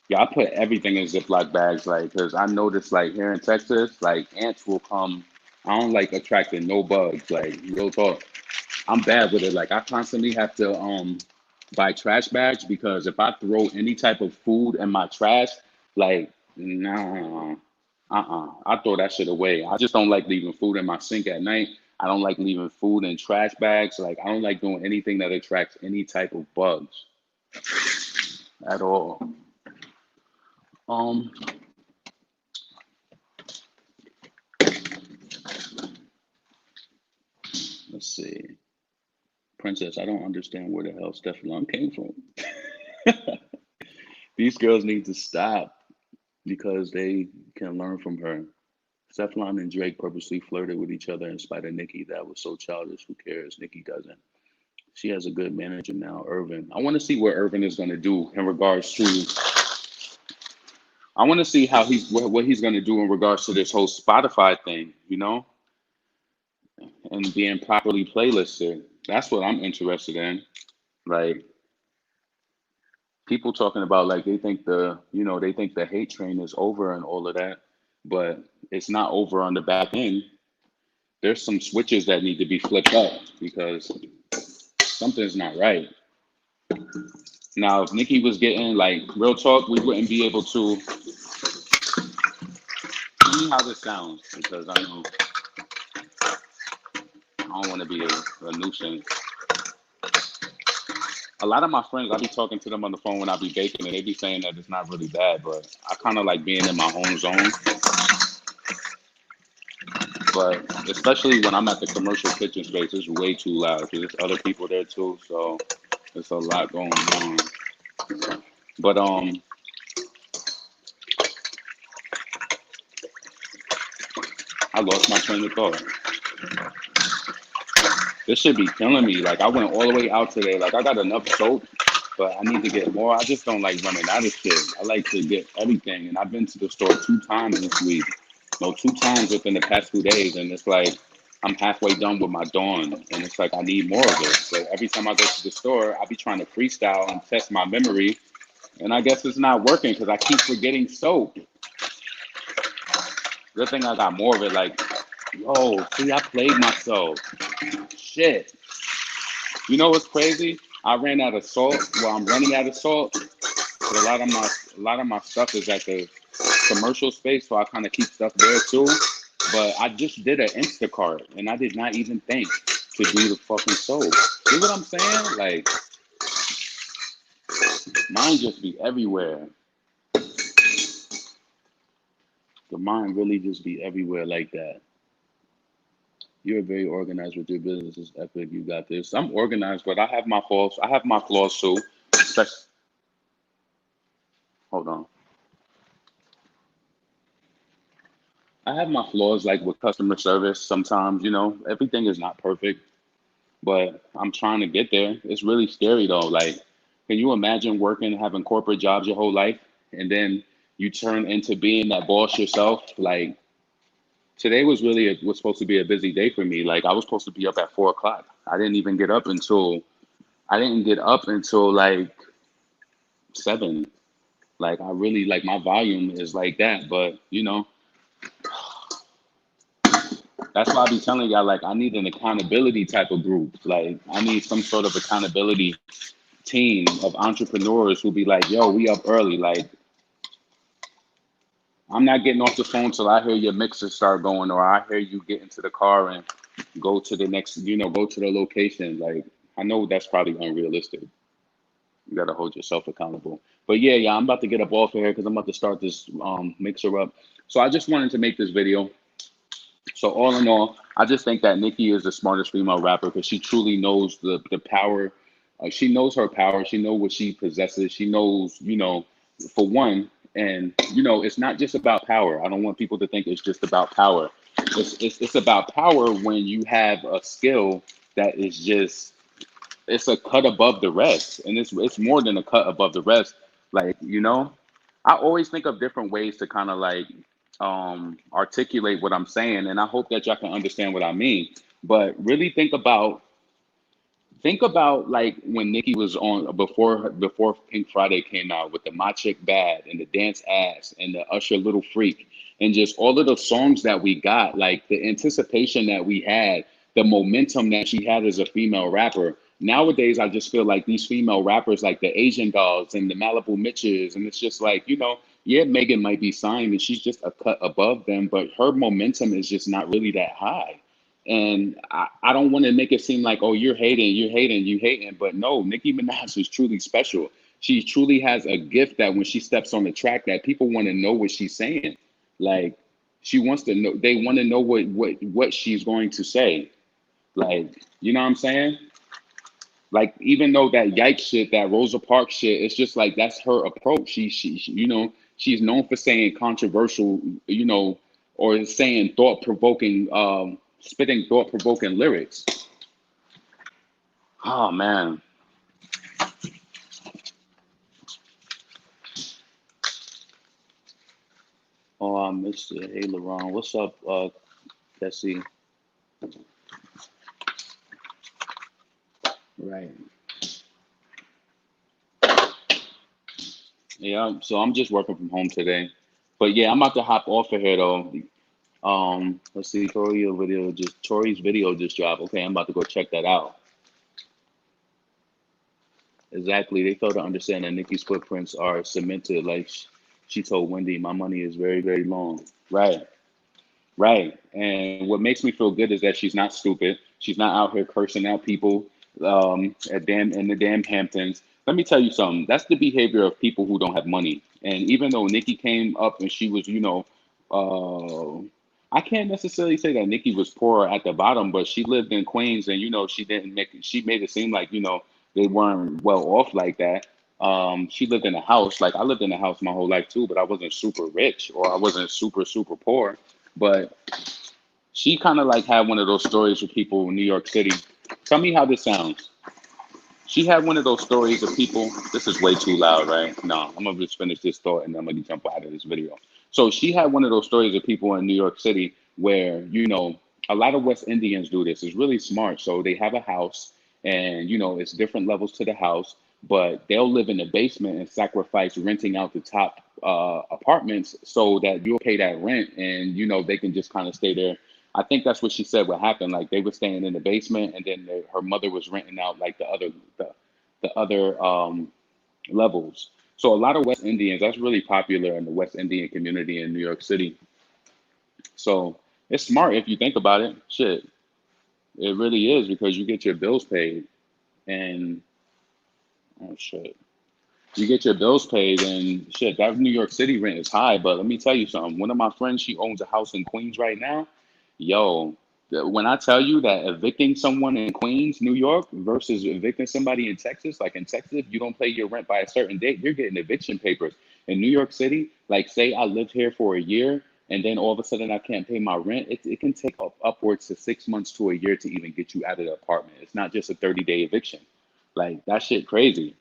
Yeah, I put everything in Ziploc bags, like, cause I noticed, like, here in Texas, like, ants will come. I don't like attracting no bugs, like, real talk. I'm bad with it. Like, I constantly have to buy trash bags because if I throw any type of food in my trash, like, nah, I throw that shit away. I just don't like leaving food in my sink at night. I don't like leaving food in trash bags. Like, I don't like doing anything that attracts any type of bugs at all. Um, let's see. Princess, I don't understand where the hell Stefan came from. These girls need to stop because they can learn from her. Stefan and Drake purposely flirted with each other in spite of Nicki. That was so childish. Who cares? Nicki doesn't. She has a good manager now, Irvin. I want to see what Irvin is going to do in regards to. I want to see how what he's going to do in regards to this whole Spotify thing, and being properly playlisted. That's what I'm interested in. Like people talking about like they think the hate train is over and all of that, but it's not over on the back end. There's some switches that need to be flipped up because something's not right. Now, if Nikki was getting like real talk, we wouldn't be able to see how this sounds because I don't want to be a nuisance. A lot of my friends, I be talking to them on the phone when I be baking, and they be saying that it's not really bad, but I kind of like being in my own zone. But especially when I'm at the commercial kitchen space, it's way too loud because there's other people there too, so there's a lot going on. But I lost my train of thought. This should be killing me. Like I went all the way out today. Like I got enough soap, but I need to get more. I just don't like running out of shit. I like to get everything, and I've been to the store 2 times this week. No, 2 times within the past 2 days, and it's like I'm halfway done with my Dawn, and it's like I need more of it. So every time I go to the store, I be trying to freestyle and test my memory, and I guess it's not working because I keep forgetting soap. Good thing I got more of it. Like, yo, see, I played myself. Shit. You know what's crazy? I ran out of salt. Well, I'm running out of salt. But a lot of my stuff is at the commercial space, so I kind of keep stuff there too. But I just did an Instacart, and I did not even think to do the fucking soap. See what I'm saying? Like, mine just be everywhere. The mind really just be everywhere like that. You're very organized with your business. It's epic. You got this. I'm organized, but I have my faults. I have my flaws too. Hold on. I have my flaws like with customer service sometimes, everything is not perfect, but I'm trying to get there. It's really scary though. Like, can you imagine working, having corporate jobs your whole life, and then you turn into being that boss yourself? Like, today was supposed to be a busy day for me. Like, I was supposed to be up at 4 o'clock. I didn't get up until like 7. Like, I really like my volume is like that, but that's why I be telling y'all, like, I need an accountability type of group. Like, I need some sort of accountability team of entrepreneurs who be like, yo, we up early. Like, I'm not getting off the phone till I hear your mixer start going, or I hear you get into the car and go to the next, go to the location. Like, I know that's probably unrealistic. You got to hold yourself accountable. But yeah, I'm about to get up off of here because I'm about to start this mixer up. So I just wanted to make this video. So all in all, I just think that Nicki is the smartest female rapper because she truly knows the power. She knows her power. She knows what she possesses. She knows, for one, and it's not just about power. I don't want people to think it's just about power. It's about power when you have a skill that is just it's a cut above the rest, and it's more than a cut above the rest. Like, I always think of different ways to kind of like articulate what I'm saying, and I hope that y'all can understand what I mean. But really think about like when Nicki was on before Pink Friday came out with the My Chick Bad and the Dance Ass and the Usher Little Freak and just all of the songs that we got, like the anticipation that we had, the momentum that she had as a female rapper. Nowadays, I just feel like these female rappers, like the Asian Dolls and the Malibu Mitches, and it's just like, yeah, Megan might be signed and she's just a cut above them, but her momentum is just not really that high. And I don't want to make it seem like, oh, you're hating, you hating. But no, Nicki Minaj is truly special. She truly has a gift that when she steps on the track, that people want to know what she's saying. Like, she wants to know, they want to know what she's going to say. Like, you know what I'm saying? Like, even though that yikes shit, that Rosa Parks shit, it's just like that's her approach. She she's known for saying controversial, or saying thought provoking, spitting thought provoking lyrics. Oh man. Oh, I missed it. Hey, LeBron, what's up, Jesse? Right. Yeah. So I'm just working from home today, but yeah, I'm about to hop off of here though. Let's see, Tori's video just dropped. Okay, I'm about to go check that out. Exactly. They fail to understand that Nikki's footprints are cemented. Like she told Wendy, my money is very, very long. Right, right. And what makes me feel good is that she's not stupid. She's not out here cursing out people in the damn Hamptons. Let me tell you something. That's the behavior of people who don't have money. And even though Nikki came up and she was, uh, I can't necessarily say that Nikki was poor at the bottom, but she lived in Queens, and she made it seem like they weren't well off like that. She lived in a house, like I lived in a house my whole life too, but I wasn't super rich or I wasn't super super poor. But she kind of like had one of those stories with people in New York City. Tell me how this sounds. She had one of those stories of people. This is way too loud, right? No, I'm gonna just finish this thought and I'm gonna jump out of this video. So she had one of those stories of people in New York City where, A lot of West Indians do this. It's really smart. So they have a house, and it's different levels to the house, but they'll live in the basement and sacrifice renting out the top apartments so that you'll pay that rent, and they can just kind of stay there. I think that's what she said would happen. Like they were staying in the basement, and then her mother was renting out like the other levels. So a lot of West Indians, that's really popular in the West Indian community in New York City. So it's smart if you think about it. Shit, it really is because you get your bills paid, and oh shit, you get your bills paid, and shit, that New York City rent is high. But let me tell you something. One of my friends, she owns a house in Queens right now. Yo, when I tell you that evicting someone in Queens, New York, versus evicting somebody in Texas, like in Texas, if you don't pay your rent by a certain date, you're getting eviction papers. In New York City, like say I lived here for a year and then all of a sudden I can't pay my rent, it can take upwards to 6 months to a year to even get you out of the apartment. It's not just a 30-day eviction. Like that shit crazy.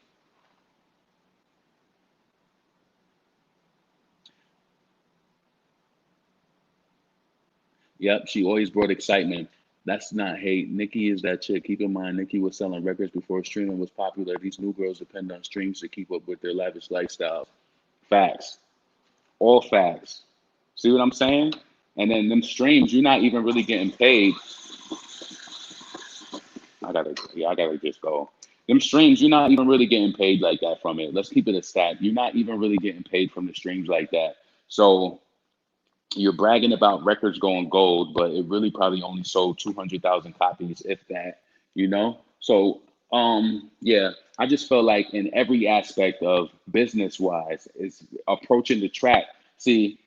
Yep, she always brought excitement. That's not hate. Nicki is that chick. Keep in mind, Nicki was selling records before streaming was popular. These new girls depend on streams to keep up with their lavish lifestyles. Facts. All facts. See what I'm saying? And then them streams, you're not even really getting paid. I gotta just go. Them streams, you're not even really getting paid like that from it. Let's keep it a stat. You're not even really getting paid from the streams like that. So you're bragging about records going gold, but it really probably only sold 200,000 copies, if that, So, yeah, I just feel like in every aspect of business wise, is approaching the track. See,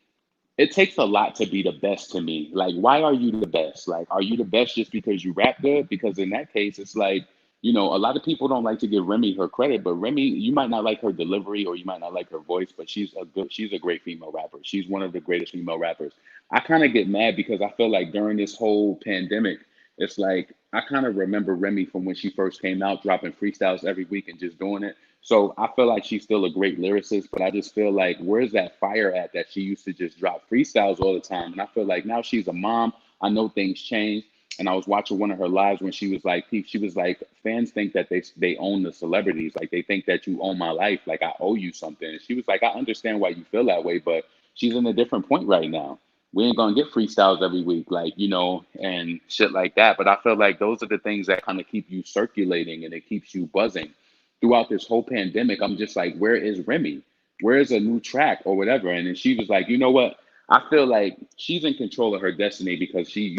it takes a lot to be the best to me. Like, why are you the best? Like, are you the best just because you rap good? Because in that case, it's like, a lot of people don't like to give Remy her credit, but Remy, you might not like her delivery or you might not like her voice, but she's a great female rapper. She's one of the greatest female rappers. I kind of get mad because I feel like during this whole pandemic, it's like I kind of remember Remy from when she first came out, dropping freestyles every week and just doing it. So I feel like she's still a great lyricist, but I just feel like where's that fire at that she used to just drop freestyles all the time? And I feel like now she's a mom. I know things change. And I was watching one of her lives when she was like, she was like, fans think that they own the celebrities. Like they think that you own my life. Like I owe you something. And she was like, I understand why you feel that way, but she's in a different point right now. We ain't gonna get freestyles every week, like, and shit like that. But I feel like those are the things that kind of keep you circulating and it keeps you buzzing throughout this whole pandemic. I'm just like, where is Remy? Where is a new track or whatever? And then she was like, you know what? I feel like she's in control of her destiny because she,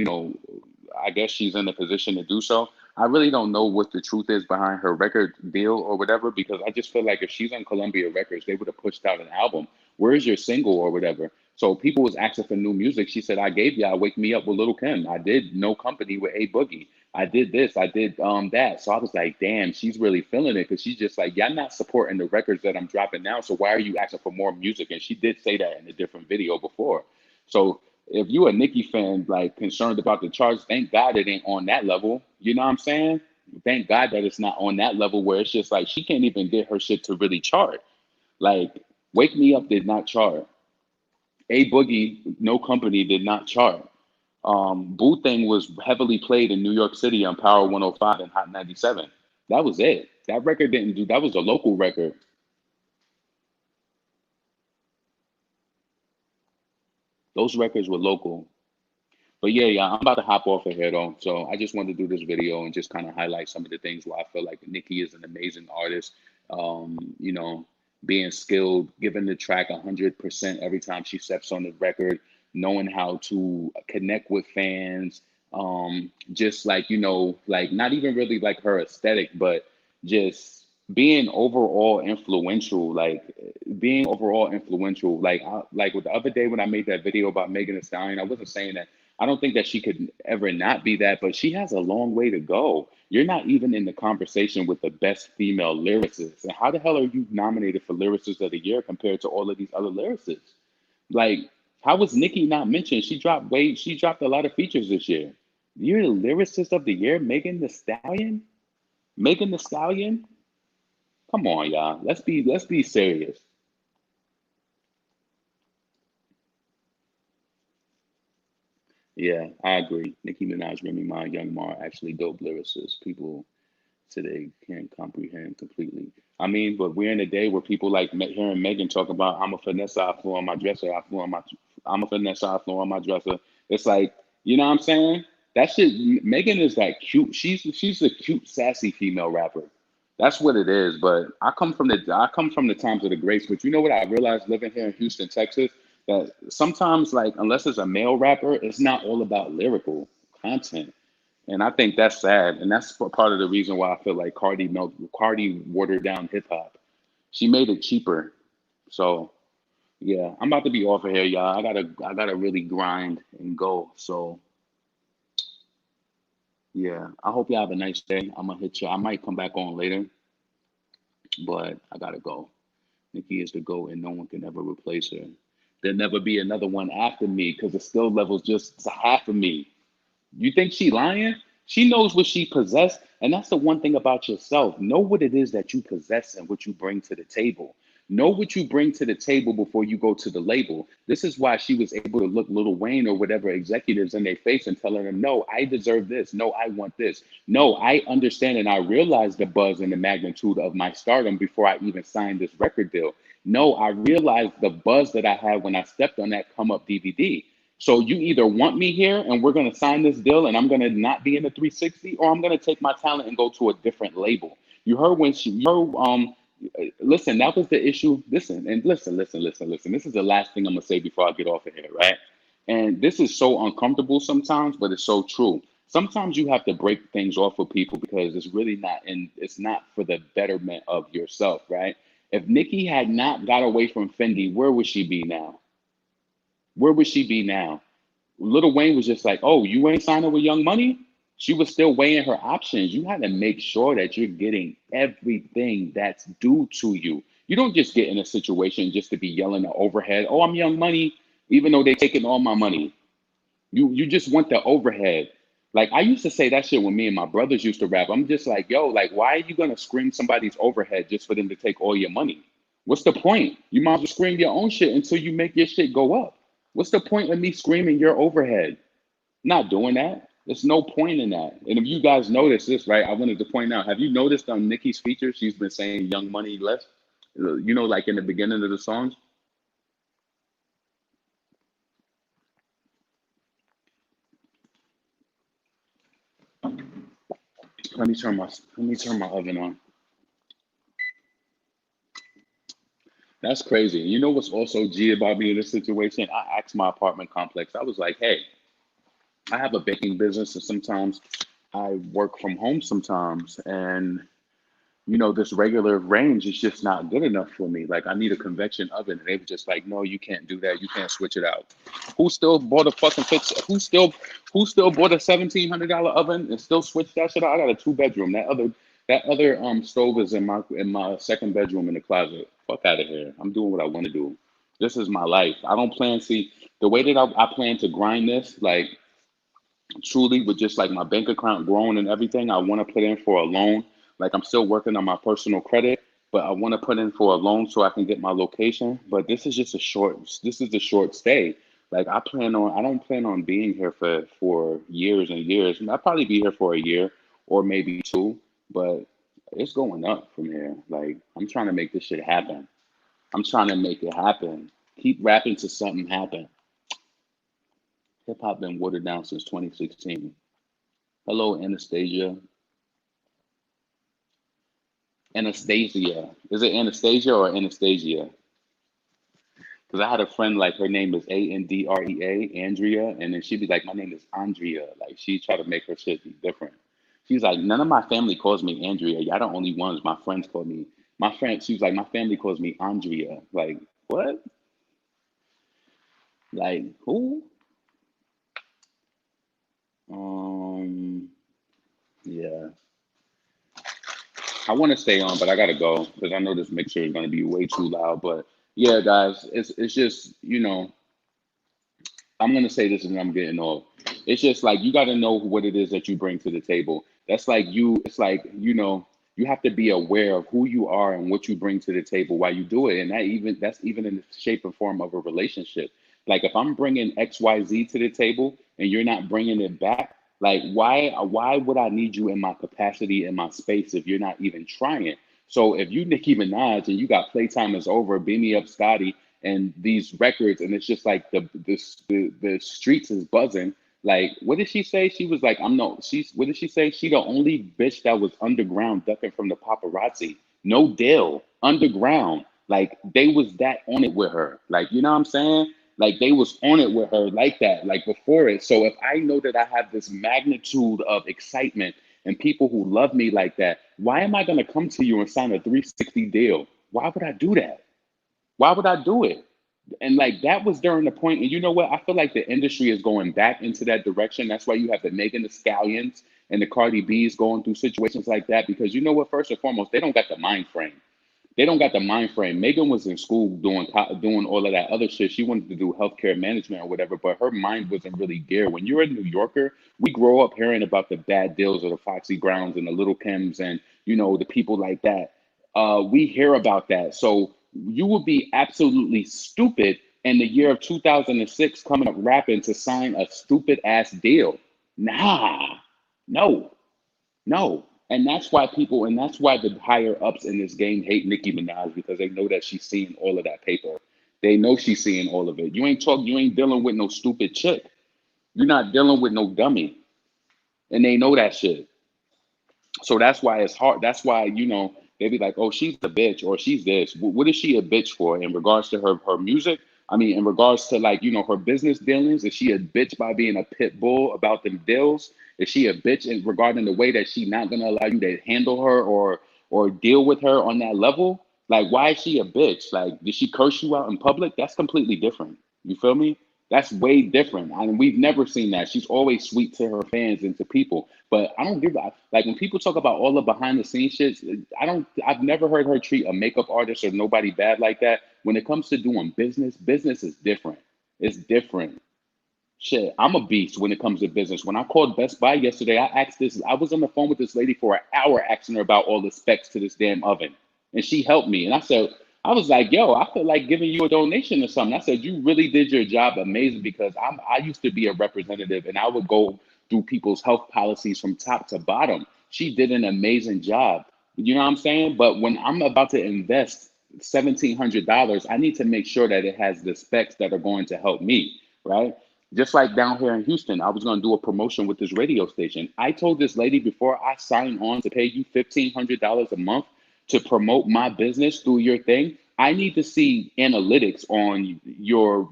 I guess she's in a position to do so. I really don't know what the truth is behind her record deal or whatever because I just feel like if she's on Columbia Records, they would have pushed out an album. Where's your single or whatever? So people was asking for new music. She said, I gave y'all Wake Me Up with Little Kim. I did No Company with A Boogie. I did this, I did that. So I was like, damn, she's really feeling it because she's just like, y'all not supporting the records that I'm dropping now. So why are you asking for more music? And she did say that in a different video before. So if you a Nicki fan, like concerned about the charts, thank God it ain't on that level. You know what I'm saying? Thank God that it's not on that level where it's just like she can't even get her shit to really chart. Like Wake Me Up did not chart. A Boogie, No Company did not chart. Boo Thing was heavily played in New York City on Power 105 and Hot 97. That was it. That record didn't do that was a local record. Those records were local. But yeah, I'm about to hop off of here though. So I just wanted to do this video and just kind of highlight some of the things where I feel like Nicki is an amazing artist. You know, being skilled, giving the track 100% every time she steps on the record, knowing how to connect with fans. Just like, like not even really like her aesthetic, but just being overall influential, like with the other day when I made that video about Megan Thee Stallion, I wasn't saying that I don't think that she could ever not be that, but she has a long way to go. You're not even in the conversation with the best female lyricists. And how the hell are you nominated for Lyricist of the Year compared to all of these other lyricists? Like, how was Nicki not mentioned? She dropped a lot of features this year. You're the Lyricist of the Year, Megan Thee Stallion? Megan Thee Stallion? Come on, y'all. Let's be serious. Yeah, I agree. Nicki Minaj, Remy Ma, Young Mar, actually dope lyricists. People today can't comprehend completely. I mean, but we're in a day where people like hearing Megan talk about, I'm a finesse, I flew on my dresser, I'm a finesse, I flew on my dresser. It's like, you know what I'm saying? That shit, Megan is that cute. She's a cute, sassy female rapper. That's what it is. But I come from the times of the greats. But you know what I realized living here in Houston, Texas, that sometimes like unless it's a male rapper, it's not all about lyrical content. And I think that's sad. And that's part of the reason why I feel like Cardi watered down hip hop. She made it cheaper. So yeah, I'm about to be off of here, y'all. I gotta really grind and go. So yeah, I hope y'all have a nice day. I'm gonna hit you. I might come back on later, but I gotta go. Nikki is the GOAT and no one can ever replace her. There'll never be another one after me because the skill level's just half of me. You think she lying? She knows what she possessed, and that's the one thing about yourself. Know what it is that you possess and what you bring to the table. Know what you bring to the table before you go to the label. This is why she was able to look Lil Wayne or whatever executives in their face and telling them, "No, I deserve this. No, I want this. No, I understand and I realize the buzz and the magnitude of my stardom before I even signed this record deal. No, I realized the buzz that I had when I stepped on that come up DVD. So you either want me here and we're going to sign this deal and I'm going to not be in the 360, or I'm going to take my talent and go to a different label." You heard when you heard, listen, that was the issue. Listen. This is the last thing I'm going to say before I get off of here, right? And this is so uncomfortable sometimes, but it's so true. Sometimes you have to break things off with people because it's really not, and it's not for the betterment of yourself, right? If Nikki had not got away from Fendi, where would she be now? Where would she be now? Little Wayne was just like, "Oh, you ain't signing with Young Money?" She was still weighing her options. You had to make sure that you're getting everything that's due to you. You don't just get in a situation just to be yelling the overhead, "Oh, I'm Young Money," even though they taking all my money. You just want the overhead. Like I used to say that shit when me and my brothers used to rap. I'm just like, yo, like why are you gonna scream somebody's overhead just for them to take all your money? What's the point? You might as well scream your own shit until you make your shit go up. What's the point of me screaming your overhead? Not doing that. There's no point in that. And if you guys notice this, right, I wanted to point out, have you noticed on Nicki's features, she's been saying Young Money less? You know, like in the beginning of the songs? Let me turn my oven on. That's crazy. You know what's also G about me in this situation? I asked my apartment complex, I was like, hey, I have a baking business and sometimes I work from home sometimes. And this regular range is just not good enough for me. Like I need a convection oven. And they were just like, no, you can't do that. You can't switch it out. Who still bought a fucking fix? Who still bought a $1,700 oven and still switched that shit out? I got a two bedroom. That other stove is in my second bedroom in the closet. Fuck out of here. I'm doing what I want to do. This is my life. I don't plan see the way that I plan to grind this, like truly with just like my bank account growing and everything, I want to put in for a loan. Like I'm still working on my personal credit, but I want to put in for a loan so I can get my location. But this is a short stay. Like I don't plan on being here for years and years. And I'll probably be here for a year or maybe two, but it's going up from here. Like I'm trying to make this shit happen. I'm trying to make it happen. Keep rapping till something happen. Hip hop been watered down since 2016. Hello, Anastasia. Anastasia. Is it Anastasia or Anastasia? Because I had a friend like her name is Andrea, Andrea, and then she'd be like, my name is Andrea. Like she tried to make her shit be different. She's like, none of my family calls me Andrea. Y'all the only ones. My friends call me. My friend, she was like, my family calls me Andrea. Like what? Like who? Um, yeah. I want to stay on, but I gotta go because I know this mixer is gonna be way too loud. But yeah, guys, it's just I'm gonna say this and I'm getting off. It's just like you gotta know what it is that you bring to the table. That's like you. It's like you have to be aware of who you are and what you bring to the table while you do it, and that's even in the shape and form of a relationship. Like if I'm bringing XYZ to the table and you're not bringing it back, like why would I need you in my capacity in my space if you're not even trying? So if you Nicki Minaj and you got Playtime is over, Beam Me Up Scotty, and these records, and it's just like the streets is buzzing. Like, what did she say? She was like, I'm no, she's, what did she say? She the only bitch that was underground ducking from the paparazzi. No deal, underground. Like, they was that on it with her. Like, you know what I'm saying? Like, they was on it with her like that, like before it. So if I know that I have this magnitude of excitement and people who love me like that, why am I going to come to you and sign a 360 deal? Why would I do that? Why would I do it? And like that was during the point, and you know what? I feel like the industry is going back into that direction. That's why you have the Megan the Stallions and the Cardi B's going through situations like that because you know what? First and foremost, they don't got the mind frame. They don't got the mind frame. Megan was in school doing all of that other shit. She wanted to do healthcare management or whatever, but her mind wasn't really geared. When you're a New Yorker, we grow up hearing about the bad deals of the Foxy Browns and the Little Kims and you know the people like that. We hear about that. So you would be absolutely stupid in the year of 2006 coming up rapping to sign a stupid ass deal. Nah, no. No. And that's why people, and that's why the higher ups in this game hate Nicki Minaj because they know that she's seeing all of that paper. They know she's seeing all of it. You ain't dealing with no stupid chick. You're not dealing with no dummy. And they know that shit. So that's why it's hard. That's why, you know, they be like, oh, she's a bitch or she's this. What is she a bitch for in regards to her music? I mean, in regards to like, you know, her business dealings, is she a bitch by being a pit bull about them deals? Is she a bitch in regarding the way that she not gonna allow you to handle her or deal with her on that level? Like, why is she a bitch? Like, did she curse you out in public? That's completely different. You feel me? That's way different. I mean, we've never seen that. She's always sweet to her fans and to people. But I don't give a like when people talk about all the behind the scenes shit. I've never heard her treat a makeup artist or nobody bad like that. When it comes to doing business, business is different. It's different. Shit, I'm a beast when it comes to business. When I called Best Buy yesterday, I was on the phone with this lady for an hour asking her about all the specs to this damn oven. And she helped me. And I was like, yo, I feel like giving you a donation or something. I said, you really did your job amazing because I used to be a representative and I would go through people's health policies from top to bottom. She did an amazing job. You know what I'm saying? But when I'm about to invest $1,700, I need to make sure that it has the specs that are going to help me, right? Just like down here in Houston, I was going to do a promotion with this radio station. I told this lady before I sign on to pay you $1,500 a month to promote my business through your thing, I need to see analytics on your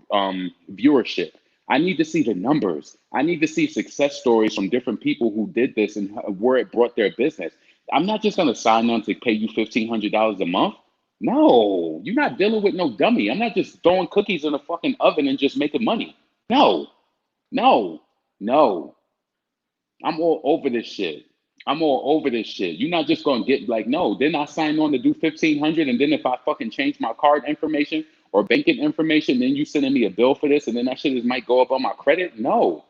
viewership. I need to see the numbers. I need to see success stories from different people who did this and where it brought their business. I'm not just going to sign on to pay you $1,500 a month. No, you're not dealing with no dummy. I'm not just throwing cookies in a fucking oven and just making money. No, no, no. I'm all over this shit. I'm all over this shit. You're not just gonna get like, no, then I sign on to do 1,500 and then if I fucking change my card information or banking information, then you sending me a bill for this and then that shit might go up on my credit. No.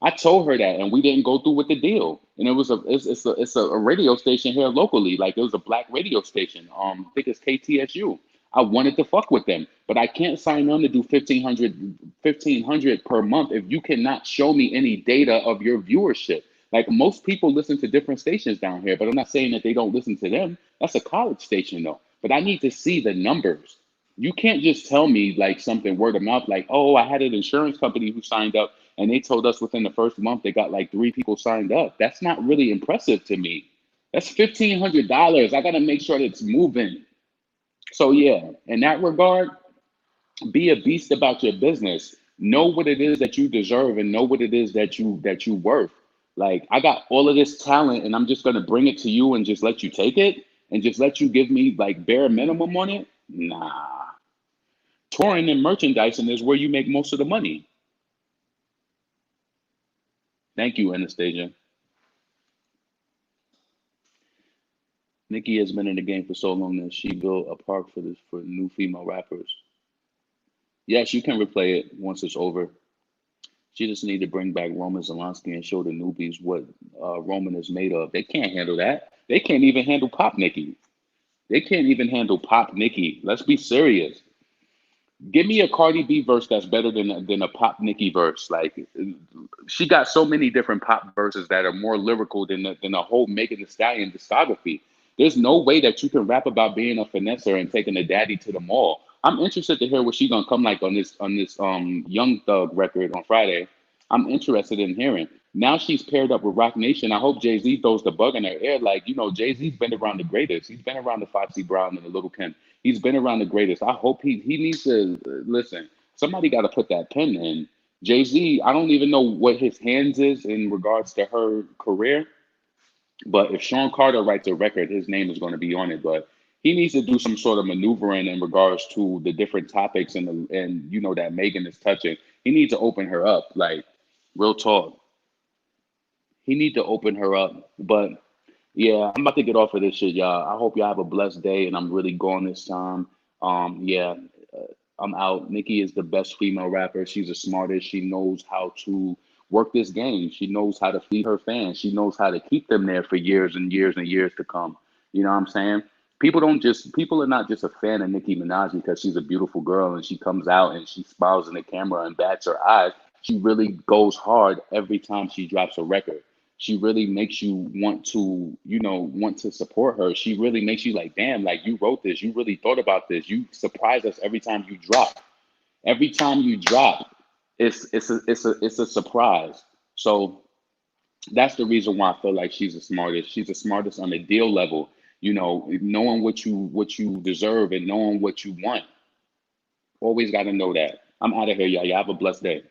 I told her that and we didn't go through with the deal. And it's a radio station here locally. Like it was a black radio station. I think it's KTSU. I wanted to fuck with them, but I can't sign on to do 1,500 per month if you cannot show me any data of your viewership. Like most people listen to different stations down here, but I'm not saying that they don't listen to them. That's a college station though. But I need to see the numbers. You can't just tell me like something word of mouth, like, oh, I had an insurance company who signed up and they told us within the first month they got like 3 people signed up. That's not really impressive to me. That's $1,500. I gotta make sure that it's moving. So yeah, in that regard, be a beast about your business. Know what it is that you deserve and know what it is that you worth. Like I got all of this talent and I'm just gonna bring it to you and just let you take it and just let you give me like bare minimum on it. Nah. Touring and merchandising is where you make most of the money. Thank you, Anastasia. Nikki has been in the game for so long that she built a park for new female rappers. Yes, you can replay it once it's over. She just need to bring back Roman Zelensky and show the newbies what Roman is made of. They can't handle that. They can't even handle Pop Nikki. They can't even handle Pop Nikki. Let's be serious. Give me a Cardi B verse that's better than a Pop Nicki verse. Like she got so many different pop verses that are more lyrical than the whole Megan Thee Stallion discography. There's no way that you can rap about being a finesser and taking a daddy to the mall. I'm interested to hear what she gonna come like on this Young Thug record on Friday. I'm interested in hearing. Now she's paired up with Rock Nation. I hope Jay Z throws the bug in her ear. Like, Jay Z's been around the greatest. He's been around the Foxy Brown and the Little Kim. He's been around the greatest. I hope he needs to listen. Somebody got to put that pen in. Jay Z, I don't even know what his hands is in regards to her career, but if Sean Carter writes a record, his name is going to be on it. But he needs to do some sort of maneuvering in regards to the different topics and that Megan is touching. He needs to open her up, like real talk. He need to open her up. But yeah, I'm about to get off of this shit, y'all. I hope y'all have a blessed day, and I'm really going this time. Yeah, I'm out. Nicki is the best female rapper. She's the smartest. She knows how to work this game. She knows how to feed her fans. She knows how to keep them there for years and years and years to come. You know what I'm saying? People are not just a fan of Nicki Minaj because she's a beautiful girl and she comes out and she smiles in the camera and bats her eyes. She really goes hard every time she drops a record. She really makes you want to support her. She really makes you like, damn, like you wrote this, you really thought about this. You surprise us every time you drop. Every time you drop, it's a surprise. So that's the reason why I feel like she's the smartest. She's the smartest on the deal level. Knowing what you deserve and knowing what you want. Always got to know that. I'm out of here, y'all. Y'all have a blessed day.